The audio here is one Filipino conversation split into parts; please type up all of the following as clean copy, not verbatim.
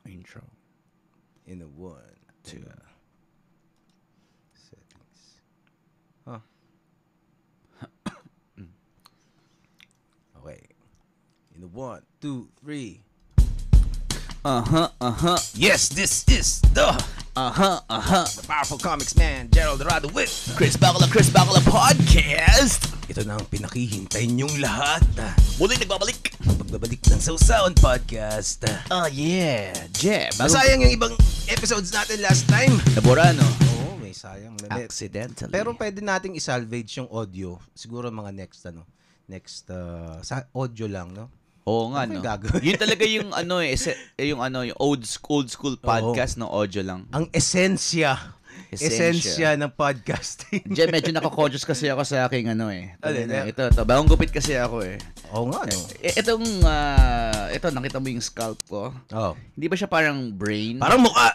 Intro. In a 1, 2. Settings. Huh. Okay. In a 1, 2, 3. Yes, this is the Powerful Comics Man, Gerald Dorado with Chris Bacala Podcast. Ito na ang pinakihintay niyong lahat. Muling nagbabalik. Pagbabalik ng Sausawan Podcast. Oh yeah, Jeb. Masayang yung ibang episodes natin last time. Nabura, no? Oo, may sayang. Accidentally. Pero pwede nating isalvage yung audio. Siguro mga next sa audio lang, no? Oo nga, Ano no? gagawin? Yun talaga yung yung old school podcast ng audio lang. Ang esensya ng podcasting. Jeb, medyo nako-conscious kasi ako sa aking Alin? Ito, bagong gupit kasi ako eh. Oo nga, no? Ito, nakita mo yung scalp ko? Oh. Hindi ba siya parang brain? Parang mukha.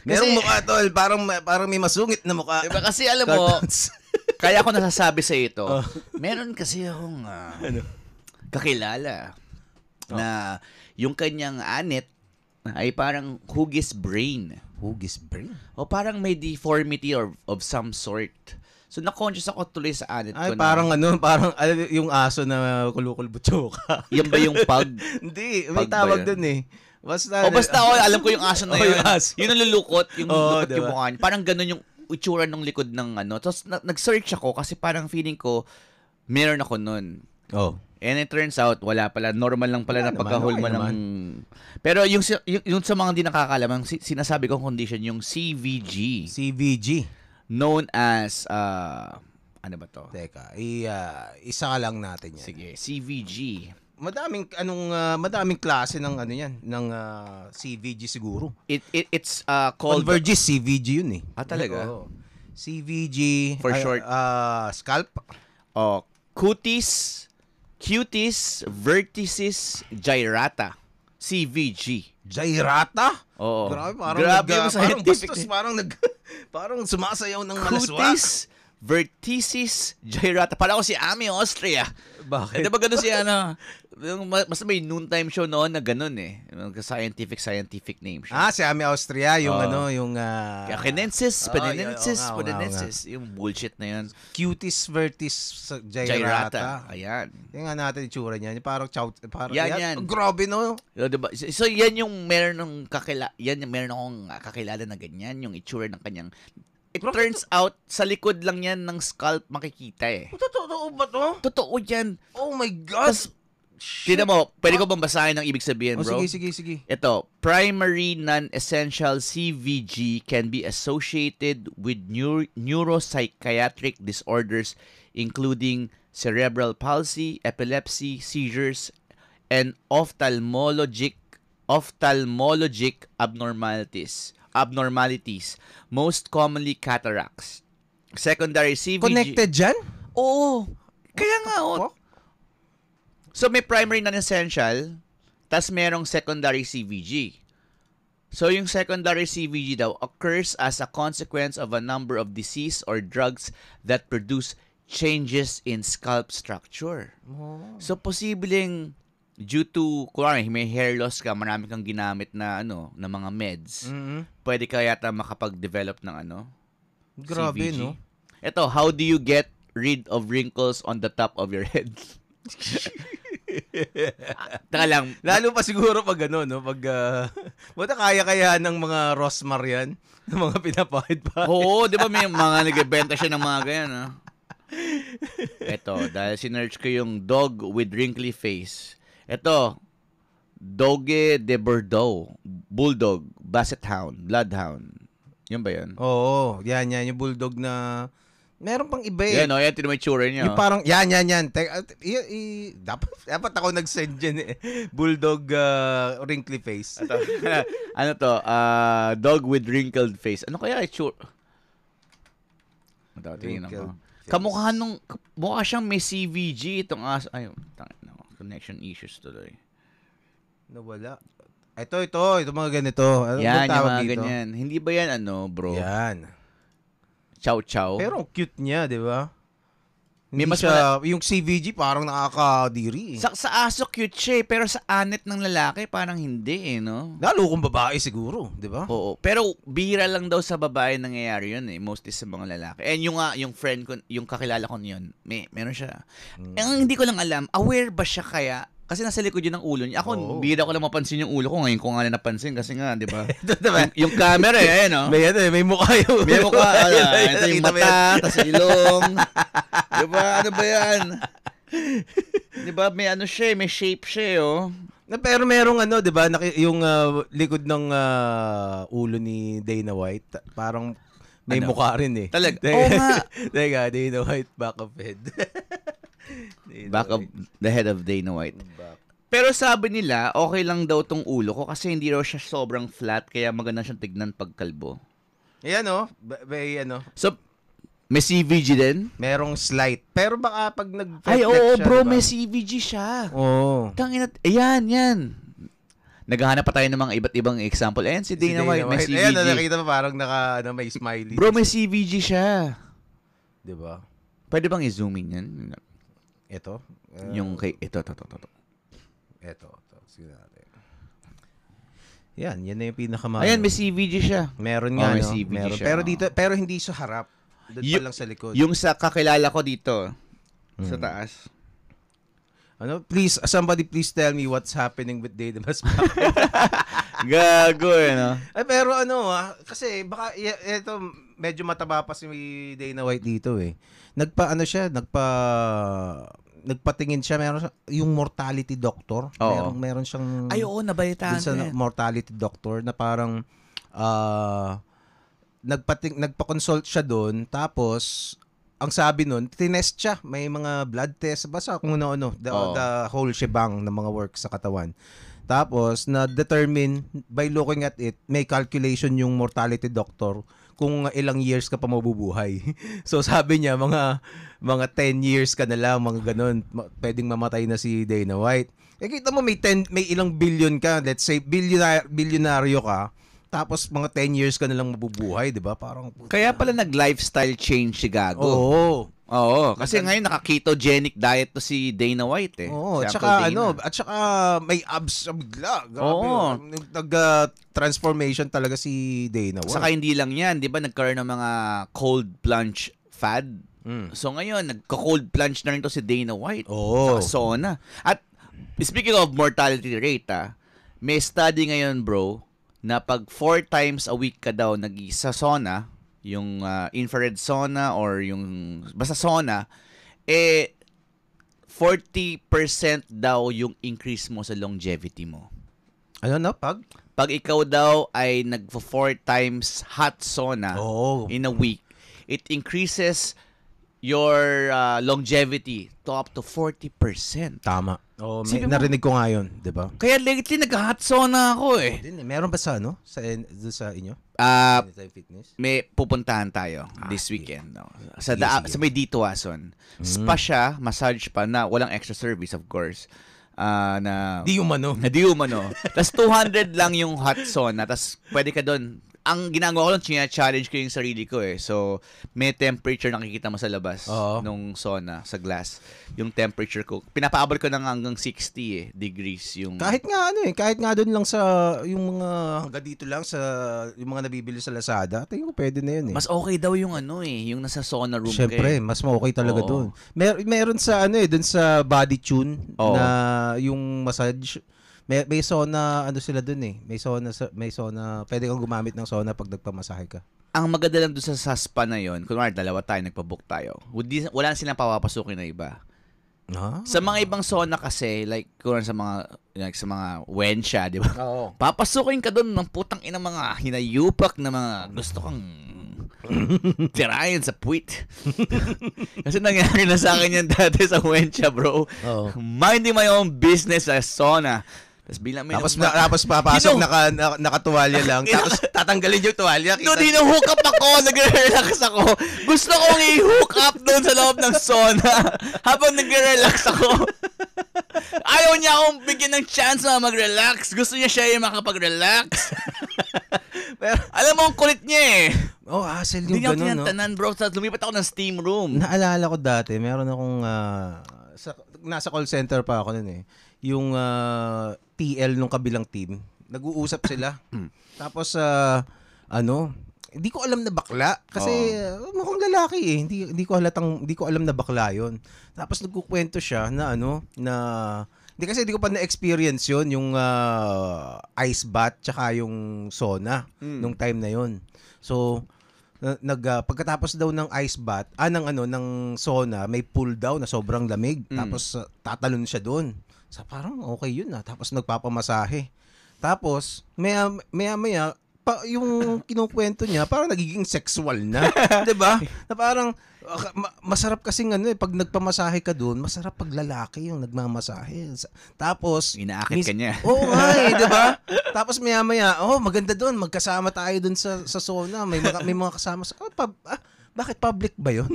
Merong Kasi- mukha, tol. Parang may masungit na mukha. Diba kasi alam mo, Cartoons. kaya ako nasasabi sa ito, Oh. meron kasi akong kakilala na yung kanyang anit ay parang hugis brain. Hugis brain? O parang may deformity of some sort. So na-conscious ako tuloy sa anit Ay, ko parang yung aso na kulukulbutsoka. Yan ba yung pug? Hindi, may Pag ba tawag yun? dun eh. Basta Alam ko yung aso na Oh, yun. yung aso. Yung nalulukot, yung lulukot diba? yung mukha niya. Parang ganun yung itsura ng likod ng Tapos nag-search ako kasi parang feeling ko meron ako nun. Oh. And it turns out, wala pala. Normal lang pala Wala na pagkahulma naman, ng... Pero yung sa mga hindi nakakalamang, sinasabi kong condition, yung CVG. CVG. Known as... ano ba to? Teka, isa ka lang natin yan. Sige, CVG. Madaming klase ng ng CVG siguro. It's called... Convergys CVG yun eh. Ah, talaga? Oo. CVG For short. Scalp. Oh, cutis vertices gyrata. CVG. Gyrata? Oo. Grabe, yung scientific. Parang sumasayaw ng malaswa. Cutis vertices gyrata. Parang ako si Ami Austria. Bakit? Diba ganun si mas may noontime show noon na ganun eh. Scientific name siya. Si Ami Austria, yung yung... Kinensis, oo nga. Panenensis. Yung bullshit na yun. Cutis vertis gyrata. Ayan. Tingnan natin yung tsura niya. Parang Yan. Grabe, no? Diba? So yan yung meron akong kakilala na ganyan, yung itsura ng kanyang. It turns out, sa likod lang yan ng scalp makikita eh. Totoo ba to? Totoo yan. Oh my God! Tignan mo, pwede ko bang basahin ang ibig sabihin, bro? Sige. Ito, primary non-essential CVG can be associated with neuropsychiatric disorders including cerebral palsy, epilepsy, seizures, and ophthalmologic abnormalities, most commonly cataracts. Secondary CVG. Connected dyan? Oo. Kaya nga, So, may primary non-essential, tas merong secondary CVG. So, yung secondary CVG daw occurs as a consequence of a number of disease or drugs that produce changes in scalp structure. Oh. So, posibleng due to, kunwari, may hair loss ka, marami kang ginamit na, na mga meds, pwede ka yata makapag-develop ng Grabe, CVG. no? Ito, how do you get rid of wrinkles on the top of your head? Taka lang. Lalo pa siguro pag no? Pag, buta kaya ng mga Rosmar yan? Ng mga pinapahid pa. Oo, di ba may mga nagbebenta siya ng mga ganyan, ha? Ito, dahil sinerch ko yung dog with wrinkly face. Ito, Doge de Bordeaux, Bulldog, Basset Hound, Bloodhound. Yan ba yan? Oo, yan. Yung bulldog na... Meron pang iba eh. Yan, yan, tinan mo yung tsura niya. Yung parang, yan. Dapat ako nag-send dyan eh. Bulldog wrinkly face. Ano to? Dog with wrinkled face. Ano kaya itsura? Tingnan ko. Mukha siyang may CVG itong aso. Ay, connection issues tuloy. Nawala. Ito mga ganito. Ano yan, yung mga dito? ganyan. Hindi ba yan, bro? Yan. Chow. Pero ang cute niya, di ba? Hindi mas siya, yung CVG parang nakakadiri. Sa aso cute siya pero sa anet ng lalaki parang hindi no? Lalo kung babae siguro, di ba? Oo. Pero bihira lang daw sa babae nangyayari yun mostly sa mga lalaki. And yung friend ko, yung kakilala ko niyon, meron siya. Ang hindi ko lang alam, aware ba siya kaya? Kasi nasa likod yun ng ulo niya. Ako, bihira ko lang mapansin yung ulo ko. Ngayon ko nga na napansin kasi nga, di ba? yung camera ayan, May mukha yun. May mukha. Ito yung mata, tas ilong. Di ba? Ano ba yan? Di ba? May siya, may shape siya, Pero merong di ba, yung likod ng ulo ni Dana White, parang may mukha rin eh. Talaga? Oo nga. Teka, Dana White, back of head. Back of the head of Dana White. Pero sabi nila, okay lang daw tong ulo ko kasi hindi raw siya sobrang flat kaya maganda siyang tignan pag kalbo. Ayan So, may CVG din? Merong slight. Pero baka pag Ay, oo, siya, bro, diba? may CVG siya. Oo. Tangina, yan. Naghahanap pa tayo ng mga iba't ibang example. Ayan, si Dana White, may CVG. Ayan, nakita mo parang may smiley. Bro, may CVG siya. Diba? Pwede bang i-zoom in yan? Ito? Yung kay, ito. Ito. Sige natin. Yan na yung pinakamahal. Ayan, may CVG siya. Meron nga, may CVG siya. Pero dito, pero hindi sa harap. Doon pa lang sa likod. Yung sa kakilala ko dito, sa taas. Please, somebody please tell me what's happening with Dana White. Gago no? Ay, pero kasi baka, ito, medyo mataba pa si Dana White dito eh. Nagpatingin siya, meron yung mortality doctor. Meron siyang ay oo, nabalitaan sa mortality doctor na parang nagpa-consult siya doon, tapos ang sabi nun, tinest siya, may mga blood test, basta kung ano, the whole shebang ng mga work sa katawan. Tapos na-determine by looking at it, may calculation yung mortality doctor kung ilang years ka pa mabubuhay. So sabi niya, mga 10 years ka na lang, mga ganun, pwedeng mamatay na si Dana White. Kita mo may ilang billion ka, let's say bilyonaryo ka, tapos mga 10 years ka na lang mabubuhay, 'di ba? Parang kaya pala nag-lifestyle change si Gago. Oo, kasi ngayon naka-ketogenic diet to si Dana White eh. Oo, si at saka may abs bigla. Grabe. Transformation talaga si Dana White. Saka hindi lang 'yan, 'di ba? Nagkaroon ng mga cold plunge fad. So ngayon, nagko-cold plunge na rin to si Dana White. Sa sauna. At speaking of mortality rate, may study ngayon, bro, na pag 4 times a week ka daw sa sauna, yung infrared sauna or yung basta sauna, 40% daw yung increase mo sa longevity mo. Pag ikaw daw ay nag-4 times hot sauna in a week, it increases your longevity to up to 40%. Tama. Narinig ko nga yun, di ba? Kaya lately, nag-hot sauna ako eh. Meron ba sa sa inyo? Fitness? May pupuntahan tayo this weekend. No? Sa may Dituason. Spa siya, massage pa na walang extra service of course. Di umano. Tapos 200 lang yung hot sauna. Tapos pwede ka doon. Ang ginagawa ko lang, challenge ko yung sarili ko eh. So, may temperature nakikita mo sa labas nung sauna, sa glass. Yung temperature ko. Pinapaabot ko ng hanggang 60 degrees. Yung... Kahit nga doon lang sa, yung mga, hanggang dito lang sa, yung mga nabibili sa Lazada, tingin ko pwede na yun eh. Mas okay daw yung yung nasa sauna room. Siyempre, mas okay talaga doon. Meron sa doon sa Body Tune, na yung massage. May sauna, sila dun eh. May sauna, pwede kang gumamit ng sauna pag nagpamasahe ka. Ang maganda lang doon sa spa na yon, kunwari dalawa tayo, nagpa-book tayo. Wala silang papapasukin na iba. Sa mga ibang sauna kasi, like kunwari sa mga wensha, di ba? Oo. Papasukin ka doon ng putang ina mga hinayupak na mga gusto kang tirayan sa puwit. Kasi nangyari na sa akin yan dati sa wensha, bro. Minding my own business sa sauna. Tapos bilang may tapos papasok nakatuwalya lang. Tapos tatanggalin yung tuwalya. Dino-hook up ako, nagre-relax ako. Gusto kong i-hook up doon sa loob ng sauna habang nagre-relax ako. Ayaw niya akong bigyan ng chance na mag-relax. Gusto niya siya yung makapag-relax. Pero alam mo, ang kulit niya eh. hassle Hindi yung niya ganun, no? tinantanan, bro. Lumipat ako ng steam room. Naalala ko dati, meron akong, nasa call center pa ako nun eh. Yung TL nung kabilang team, nag-uusap sila. Tapos, hindi ko alam na bakla. Kasi mukhang lalaki eh. Hindi ko alam na bakla yun. Tapos nagkukwento siya na hindi ko pa na-experience yun, yung ice bath tsaka yung sauna nung time na yun. So, pagkatapos daw ng ice bath, ng sauna, may pool daw na sobrang lamig. Tapos tatalon siya doon. So, parang okay yun Tapos nagpapamasahe. Tapos, maya, yung kinukwento niya, parang nagiging sexual na. 'Di ba? Na parang masarap kasing pag nagpamasahe ka doon, masarap pag lalaki yung nagmamasahe. Tapos inaakit ka niya. Oo nga 'di ba? Tapos maya, maganda doon, magkasama tayo doon sa sauna. May mga kasama sa bakit public ba yun?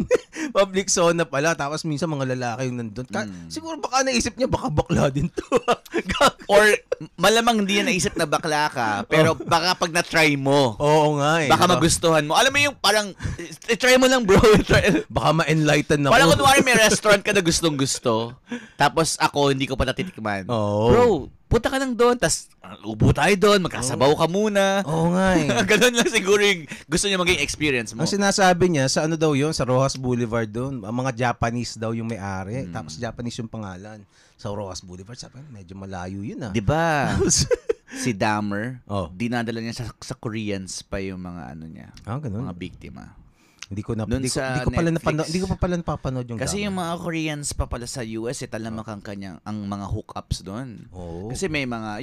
Public sauna pala. Tapos minsan mga lalaki yung nandun. Siguro baka naisip niya, baka bakla din to. Or malamang hindi niya naisip na bakla ka, pero baka pag na-try mo, oo nga baka magustuhan mo. Alam mo yung parang, try mo lang bro. Baka ma-enlighten ako. Parang kunwari may restaurant ka na gustong-gusto, tapos ako hindi ko pa natitikman. Bro, punta ka lang doon, tas ubo tayo doon, magkasabaw ka muna. Oo nga Ganun lang siguro yung gusto niya maging experience mo. Ang sinasabi niya, sa daw yun, sa Rojas Boulevard doon, ang mga Japanese daw yung may-ari. Tapos Japanese yung pangalan. Sa Rojas Boulevard, sabi medyo malayo yun Diba? Si Dahmer, dinadala niya sa Koreans pa yung mga niya. Ganun. Mga biktima. Hindi ko pa pala napapanood yung kasi yung mga Koreans pa pala sa US talamak ang mga hookups doon. Kasi may mga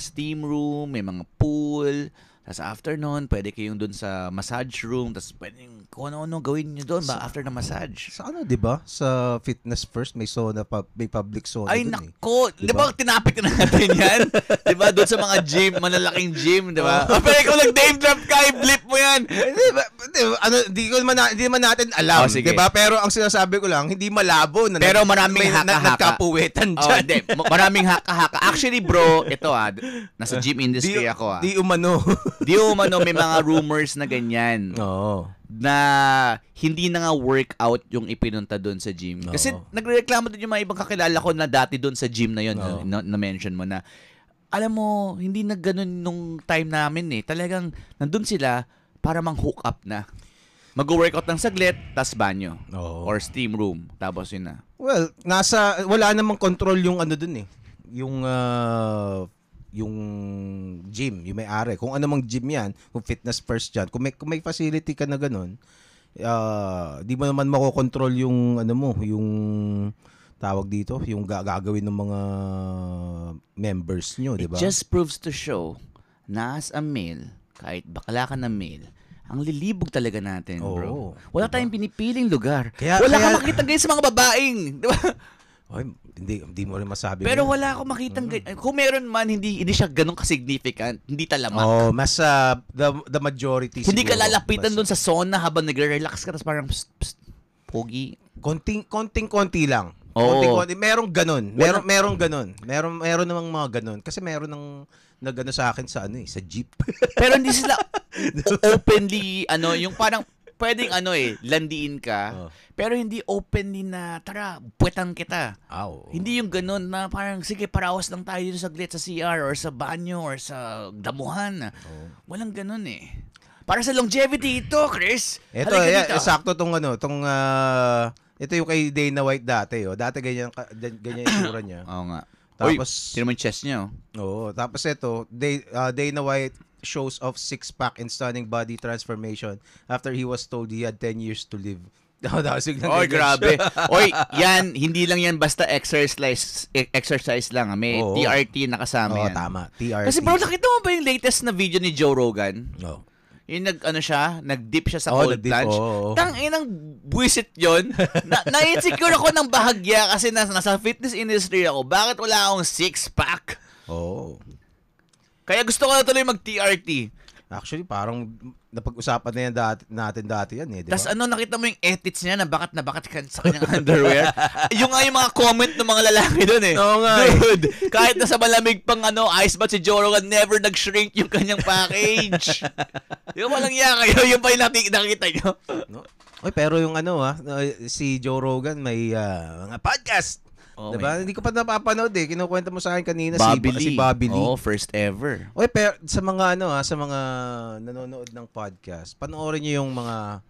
steam room, may mga pool. Tapos after nun, pwede kayong doon sa massage room. Tapos pwede kung ano-ano gawin nyo doon after na massage. Sa di ba? Sa Fitness First, may sauna, may public sauna. Ay, nako. Di ba tinapit na natin yan? Di ba? Doon sa mga gym, malalaking gym, di ba? Pero ikaw nag-name drop ka, i-blip mo yan. Di man natin alam. Di ba? Pero ang sinasabi ko lang, hindi malabo. Pero maraming haka-haka. Nagkapuwetan dyan. Maraming haka-haka. Actually, bro, ito nasa gym industry ako Di umano. May mga rumors na ganyan. Na hindi na nga workout yung ipinunta doon sa gym. Kasi nagrereklamo din yung mga ibang kakilala ko na dati doon sa gym na yun, na-mention mo na, alam mo, hindi na ganun nung time namin Talagang nandun sila para mang-hook up na. Mag-workout ng saglit, tas banyo. Or steam room. Tapos yun na. Well, wala namang control yung dun yung gym, yung may-ari. Kung ano mang gym yan, kung Fitness First yan, kung may facility ka na ganun, di mo naman makokontrol yung yung tawag dito, yung gagawin ng mga members nyo, di ba? It just proves to show na as a male, kahit bakla ka na male, ang lilibog talaga natin, bro. Wala tayong pinipiling lugar. Wala kang makita ganyan sa mga babaeng, di ba? Hindi mo rin masabi. Pero wala akong makitang kung meron man, hindi siya ganun ka-significant. Hindi talamak. Mas the majority hindi siguro. Ka lalapitan doon sa sauna habang nagre-relax ka tapos parang pogi. Konting-konti lang. Konting-konti. Merong ganun. Merong ganun. Meron namang mga ganun. Kasi meron nagano sa akin sa sa jeep. Pero hindi sila openly yung parang pwedeng landiin ka, pero hindi openly na, tara, puwetan kita. Hindi yung ganun na parang, sige, parawas lang tayo dito saglit sa CR or sa banyo or sa damuhan. Walang ganun Para sa longevity ito, Chris. Ito, sakto ito yung kay Dana White dati. Dati ganyan yung itsura niya. Oo nga. Tapos, tino mo yung chest niya. Tapos ito, Dana White shows off six-pack and stunning body transformation after he was told he had 10 years to live. Grabe. Yan, hindi lang yan basta exercise lang. May TRT na kasama yan. Tama. TRT. Kasi bro, nakita mo ba yung latest na video ni Joe Rogan? Yung nag-dip siya sa cold plunge. Tanginang buwisit yun. Na-insecure ako ng bahagya kasi nasa fitness industry ako. Bakit wala akong six-pack? Kaya gusto ko na tuloy mag-TRT. Actually, parang napag-usapan na yan natin dati yan Diba? Tapos nakita mo yung edits niya na bakit sa kanyang underwear. yung mga comment ng mga lalaki doon Oo nga Dude, kahit nasa malamig pang ice bath si Joe Rogan, never nag-shrink yung kanyang package. Yung walang iya kayo, yung pa yung nakikita nyo. No? Oy, pero yung si Joe Rogan may mga podcast. Oh, diba? Hindi ko pa napapanood eh. Kinukwento mo sa akin kanina si Bobby Bobby Lee. Oh, first ever. Oy, pero sa mga sa mga nanonood ng podcast, panoorin niyo yung mga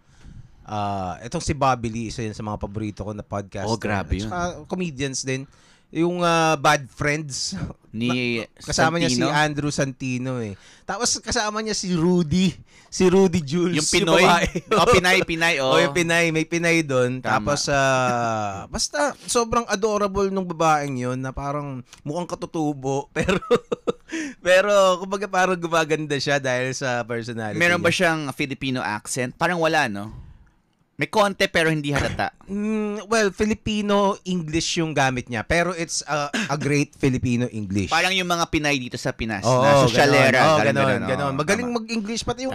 itong si Bobby Lee, isa yun sa mga paborito ko na podcast. Oh, grabe yun. At saka comedians din. Yung Bad Friends. Kasama Santino. niya si Andrew Santino eh. Tapos kasama niya si Rudy. Si Rudy Jules. Yung Pinoy. Pinay. Oh, yung Pinay. May Pinay doon. Tama. Tapos, basta sobrang adorable nung babaeng yun na parang mukhang katutubo. Pero kumbaga parang gumaganda siya dahil sa personality. Meron ba siyang Filipino accent? Parang wala, no? May konti pero hindi halata. Well, Filipino English yung gamit niya. Pero it's a great Filipino English. Parang yung mga Pinay dito sa Pinas. Oo, na sosyalera. ganon. Magaling mag-English. Pati yung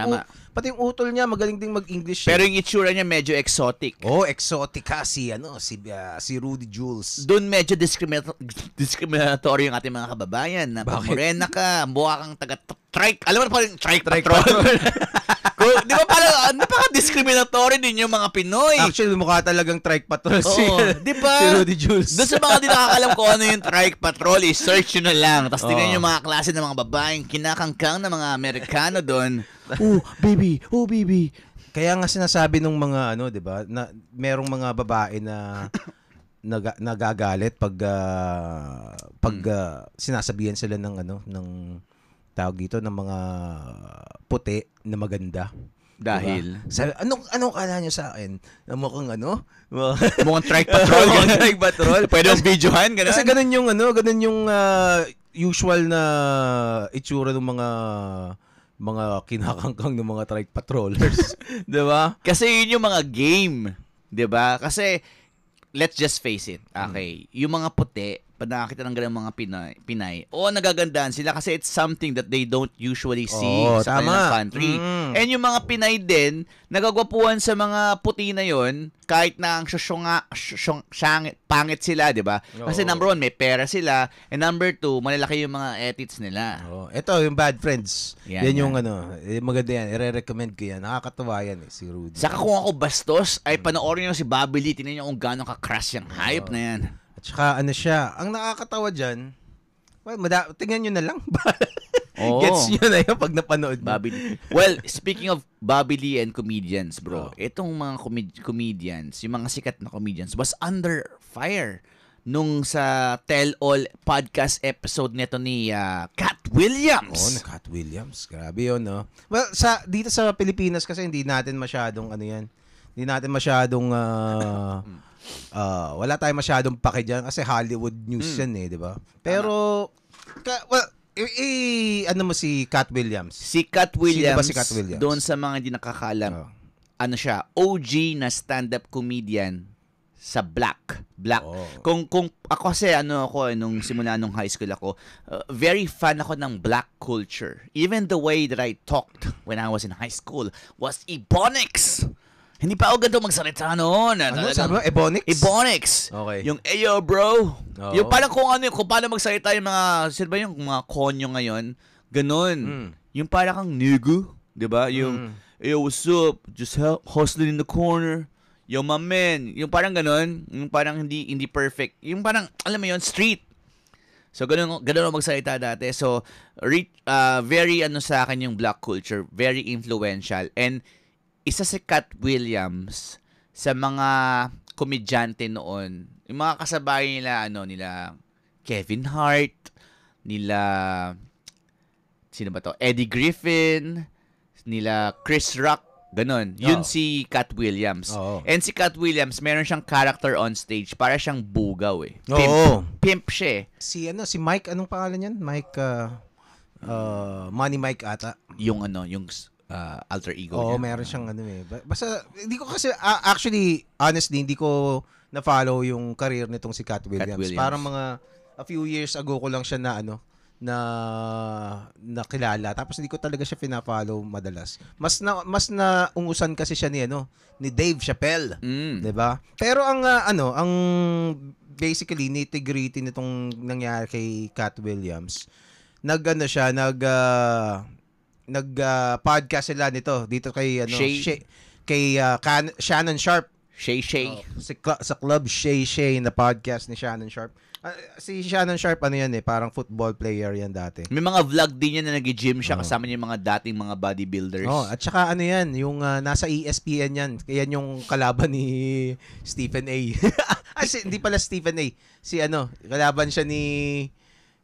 utol niya, magaling ding mag-English. Pero yung itsura niya medyo exotic. Oh, exotic ha. Si Rudy Jules. Doon medyo discriminatory yung ating mga kababayan. Na pag morena ka, mukha kang taga-trike. Alam mo na parang trike patrol. Di ba parang napaka-discriminatory din yung mga Pinoy. Actually, mukha talagang trike patrol di ba? si Rudy Jules. Doon sa mga di nakakalam kung ano yung trike patrol, i-search nyo na lang. Tapos tingnan yung mga klase ng mga babaeng kinakangkang ng mga Amerikano doon. Oh, baby. Kaya nga sinasabi nung mga di ba, na merong mga babae na nagagalit pag sinasabihan sila ng tawag dito ng mga puti na maganda. Dahil? Diba? Anong kala nyo sa akin? Na mukhang mukhang trike patrol. Mukhang trike patrol. Pwede yung videohan, ganun. Kasi ganun yung usual na itsura ng mga kinakangkang ng mga trike patrollers. Diba? Kasi yun yung mga game. Diba? Kasi, let's just face it. Okay. Yung mga puti, pag nakakita ng ganang mga Pinay, nagagandaan sila kasi it's something that they don't usually see sa kanilang country. And yung mga Pinay din, nagagwapuan sa mga puti na yon kahit na ang pangit sila, di ba? Kasi number 1, may pera sila. And number 2, malalaki yung mga edits nila. Ito, yung Bad Friends. Yan yung maganda yan. I-recommend ko yan. Nakakatawa yan si Rudy. Saka kung ako bastos, ay panoorin nyo si Bobby Lee. Tingnan nyo kung gano'ng ka-crush yung hype na yan. Tsaka siya, ang nakakatawa dyan, well, tingnan nyo na lang. Gets nyo na yun pag napanood mo. Bobby Lee. Well, speaking of Bobby Lee and comedians, bro, itong mga comedians, yung mga sikat na comedians, was under fire nung sa Tell All podcast episode nito ni Cat Williams. Cat Williams. Grabe yun, no? Well, dito sa Pilipinas kasi hindi natin masyadong hindi natin masyadong wala tayong masyadong pake dyan kasi Hollywood news yan di ba? Pero, mo si Cat Williams? Si Cat Williams, sino ba si Cat Williams? Doon sa mga hindi nakakalam, siya, OG na stand-up comedian sa Black. Kung ako kasi nung simula nung high school ako, very fan ako ng Black culture. Even the way that I talked when I was in high school was Ebonics. Hindi pa ako ganito magsalita noon. Sabi mo? Ebonics? Okay. Yung ayo bro. Yung parang kung paano magsalita yung mga, sino ba yung mga konyo ngayon? Ganon. Yung parang kang nigga. Diba? Yung, ayo, what's up? Just hustling in the corner. Yo, my man. Yung parang ganon. Yung parang hindi perfect. Yung parang, alam mo yun, street. So, ganun ako magsalita dati. So, very sa akin yung Black culture. Very influential. And, isa si Cat Williams sa mga komedyante noon. Yung mga kasabay nila Kevin Hart, sino ba to? Eddie Griffin, nila Chris Rock, ganon. Yun si Cat Williams. And si Cat Williams, meron siyang character on stage, para siyang bugaw Pimp siya Si Mike, anong pangalan niyan? Mike, Money Mike ata. Yung alter ego niya. Meron siyang Basta, hindi ko kasi, actually, honestly, hindi ko na-follow yung career nitong si Cat Williams. Parang a few years ago ko lang siya na kilala. Tapos hindi ko talaga siya fina-follow madalas. Mas na ungusan kasi siya ni Dave Chappelle. 'Di ba? Pero ang basically nitty-gritty nitong nangyari kay Cat Williams, podcast sila nito dito kay Shannon Sharp. Shay. Sa Club Shay na podcast ni Shannon Sharp. Si Shannon Sharp, ano yan parang football player yan dati. May mga vlog din yan na nag-gym siya kasama niya yung mga dating mga bodybuilders. At saka ano yan, yung nasa ESPN yan. Yan yung kalaban ni Stephen A. Hindi pala Stephen A. Kalaban siya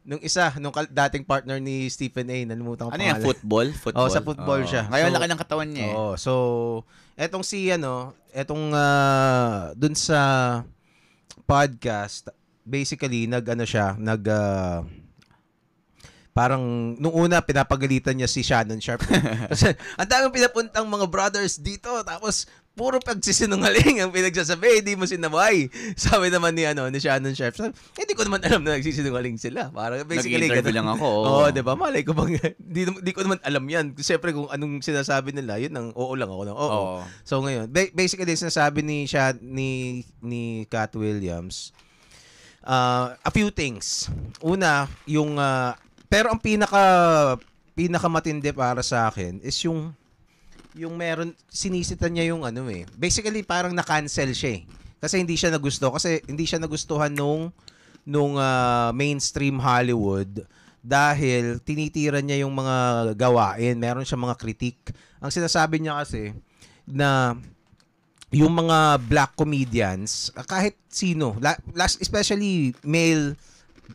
nung dating partner ni Stephen A. Nalimutan ko pangalan. Ano yan, football? Sa football siya. Ngayon laki ng katawan niya. So, etong dun sa podcast, basically parang nung una pinapagalitan niya si Shannon Sharp. Kasi ang daming pinapuntang mga brothers dito, tapos puro pagsisinungaling ang pinagsasabi, hindi mo sinaway. Sabi naman ni Shannon Sharp, hindi ko naman alam na nagsisinungaling sila. Parang basically nag-interview lang ako. Oo, 'di ba? Malay ko bang hindi ko naman alam 'yan. Siyempre kung anong sinasabi nila, yun ang oo lang ako ng oo. So ngayon, basically sinasabi ni Cat Williams, a few things. Una, pero ang pinakamatindi para sa akin is yung meron sinisitan niya yung basically parang na-cancel siya kasi hindi siya nagustuhan nung mainstream Hollywood dahil tinitira niya yung mga gawain, meron siya mga critique. Ang sinasabi niya kasi na yung mga black comedians, kahit sino, especially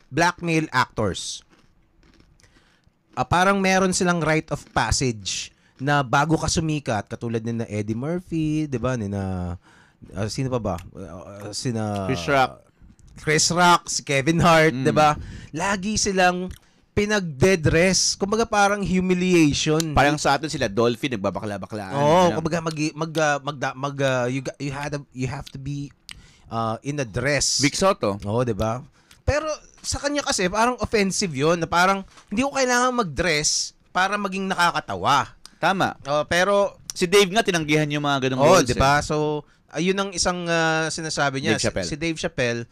black male actors, parang meron silang rite of passage na bago ka sumikat, katulad ni na Eddie Murphy, 'di ba? Sino pa ba? Chris Rock, si Kevin Hart, 'di ba? Lagi silang pinag-dead-dress. Kumbaga parang humiliation. Parang sa atin sila Dolphy nagbabakla-baklaan. Kumbaga you have to be in a dress. Vic Soto. 'di ba? Pero sa kanya kasi parang offensive 'yon, na parang hindi ko kailangan mag-dress para maging nakakatawa. Tama. Pero si Dave nga tinanggihan yung mga ganung roles. 'di ba? So ayun ang isang sinasabi niya. Si Dave Chappelle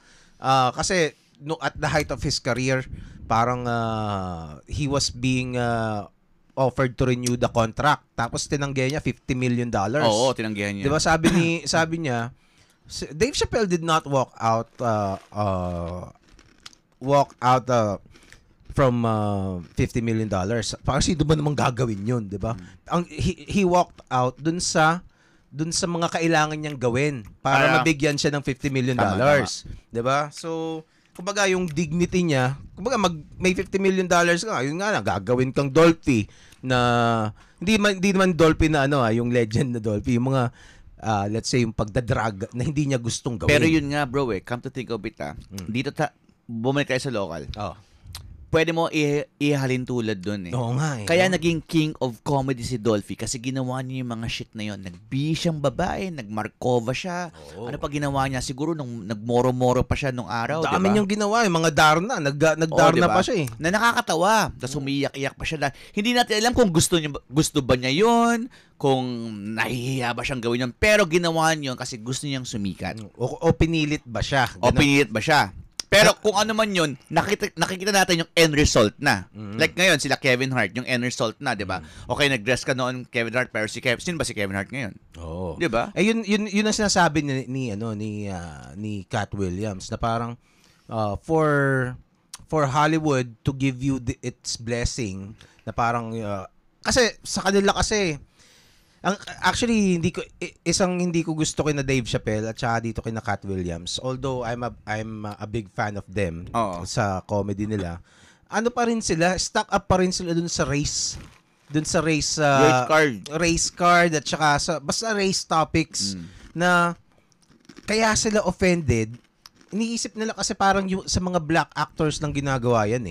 kasi at the height of his career, parang he was being offered to renew the contract. Tapos tinanggihan niya $50 million. Oo, tinanggihan niya. 'Di ba sabi niya, Dave Chappelle did not walk out from $50 million. Parang sino ba namang gagawin yun, di ba? He walked out dun sa mga kailangan niyang gawin para mabigyan siya ng $50 million. Di ba? So, kumbaga yung dignity niya, kumbaga may $50 million ka, yun nga lang, gagawin kang Dolphy na, hindi naman Dolphy na yung legend na Dolphy, yung mga let's say yung pagdadrag na hindi niya gustong gawin. Pero yun nga bro come to think of it dito bumalik tayo sa local. Pwede mo ihalin tulad dun Oo nga Kaya naging king of comedy si Dolphy kasi ginawa niya yung mga shit na yon. Nag-bi siyang babae, nagmarkova siya. Ano pa ginawa niya? Siguro nung nagmoro-moro pa siya nung araw, diba? Dami niyang ginawa, yung mga Darna, nagdarna diba? Pa siya Na nakakatawa. Tapos umiyak-iyak pa siya. Hindi natin alam kung gusto ba niya yon, kung nahihiya ba siyang gawin yun. Pero ginawa niya kasi gusto niyang sumikat. O pinilit ba siya? O pinilit ba siya? Pero kung ano man yun, nakikita natin yung end result na. Like ngayon, sila Kevin Hart, yung end result na, di ba? Okay, nag-dress ka noon Kevin Hart, pero sino ba si Kevin Hart ngayon? Di ba? Yun ang sinasabi ni Cat Williams, na parang for Hollywood to give you its blessing, na parang kasi sa kanila kasi actually hindi ko gusto kina Dave Chappelle at saka dito kina Cat Williams, although I'm a big fan of them sa comedy nila. Ano pa rin sila, stuck up pa rin sila dun sa race card at saka basta race topics na kaya sila offended. Iniisip nila kasi parang sa mga black actors lang ginagawa yan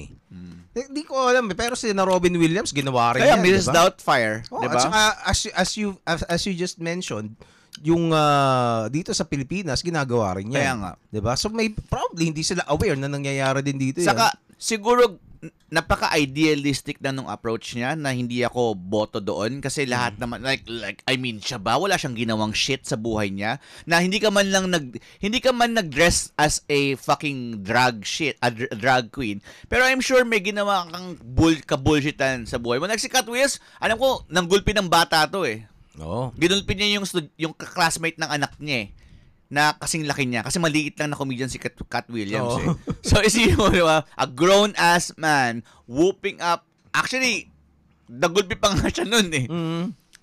Hindi ko alam pero si na Robin Williams ginawa rin kaya yan. Kaya Mrs. Doubtfire, diba? At saka as you just mentioned, yung dito sa Pilipinas ginagawa rin yan. Kaya nga. Diba? So probably hindi sila aware na nangyayari din dito. Saka siguro napaka-idealistic na nung approach niya na hindi ako boto doon kasi lahat naman like I mean siya ba wala siyang ginawang shit sa buhay niya na hindi ka man nag-dress as a fucking drag queen pero I'm sure may ginawa kang ka-bullshitan sa buhay mo. Like si Cat Williams, alam ko nanggulpi ng bata to eh. Ginulpi niya yung classmate ng anak niya eh. Na kasing laki niya. Kasi maliit lang na comedian si Cat Williams eh. So, isipin mo, diba? A grown-ass man whooping up. Actually, nagulpi pa nga siya nun eh.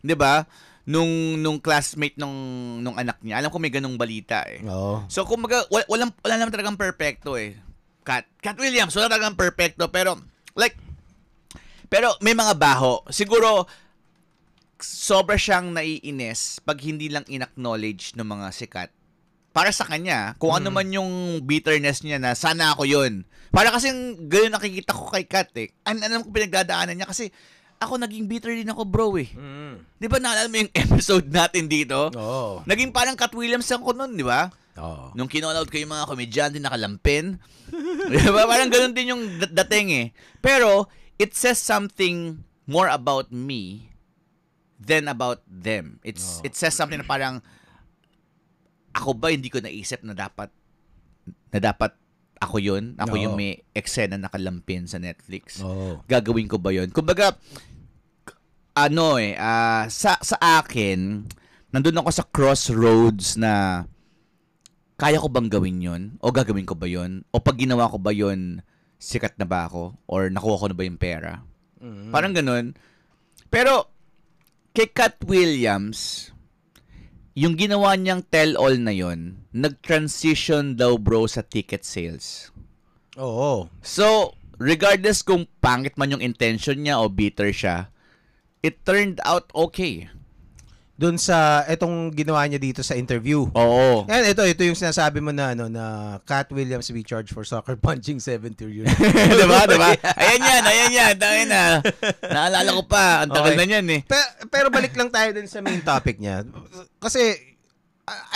Diba? Nung classmate nung anak niya. Alam ko may ganung balita eh. So, kumbaga, wala naman talagang perfecto eh. Cat Williams, wala talagang perfecto. Pero may mga baho. Siguro, sobra siyang naiinis pag hindi lang in-acknowledge ng mga sikat. Para sa kanya, kung ano man yung bitterness niya na sana ako yun. Para kasing gano'n nakikita ko kay Kat eh. Alam ko pinagdadaanan niya kasi ako naging bitter din ako bro eh. Di ba naalala mo yung episode natin dito? Naging parang Cat Williams ako nun, di ba? Nung kinall-out ko yung mga komedyante nakalampin. Di ba? Parang gano'n din yung dating eh. Pero, it says something more about me than about them. It says something na parang ako ba hindi ko naisip na dapat ako yun? Ako yung may eksena nakalampin sa Netflix. Gagawin ko ba yun? Kumbaga, sa akin, nandun ako sa crossroads na kaya ko bang gawin yun? O gagawin ko ba yun? O pag ginawa ko ba yun, sikat na ba ako? Or nakuha ko na ba yung pera? Parang ganun. Pero, kay Cat Williams, yung ginawa niyang tell-all na yon, nag-transition daw bro sa ticket sales. So, regardless kung pangit man yung intention niya o bitter siya, it turned out okay. Doon sa etong ginawa niya dito sa interview. Yan, ito yung sinasabi mo na na Cat Williams be charged for soccer punching 7-year-old. diba? Ayan yan. Naalala ko pa, ang tagal na yan eh. Pero balik lang tayo din sa main topic niya. Kasi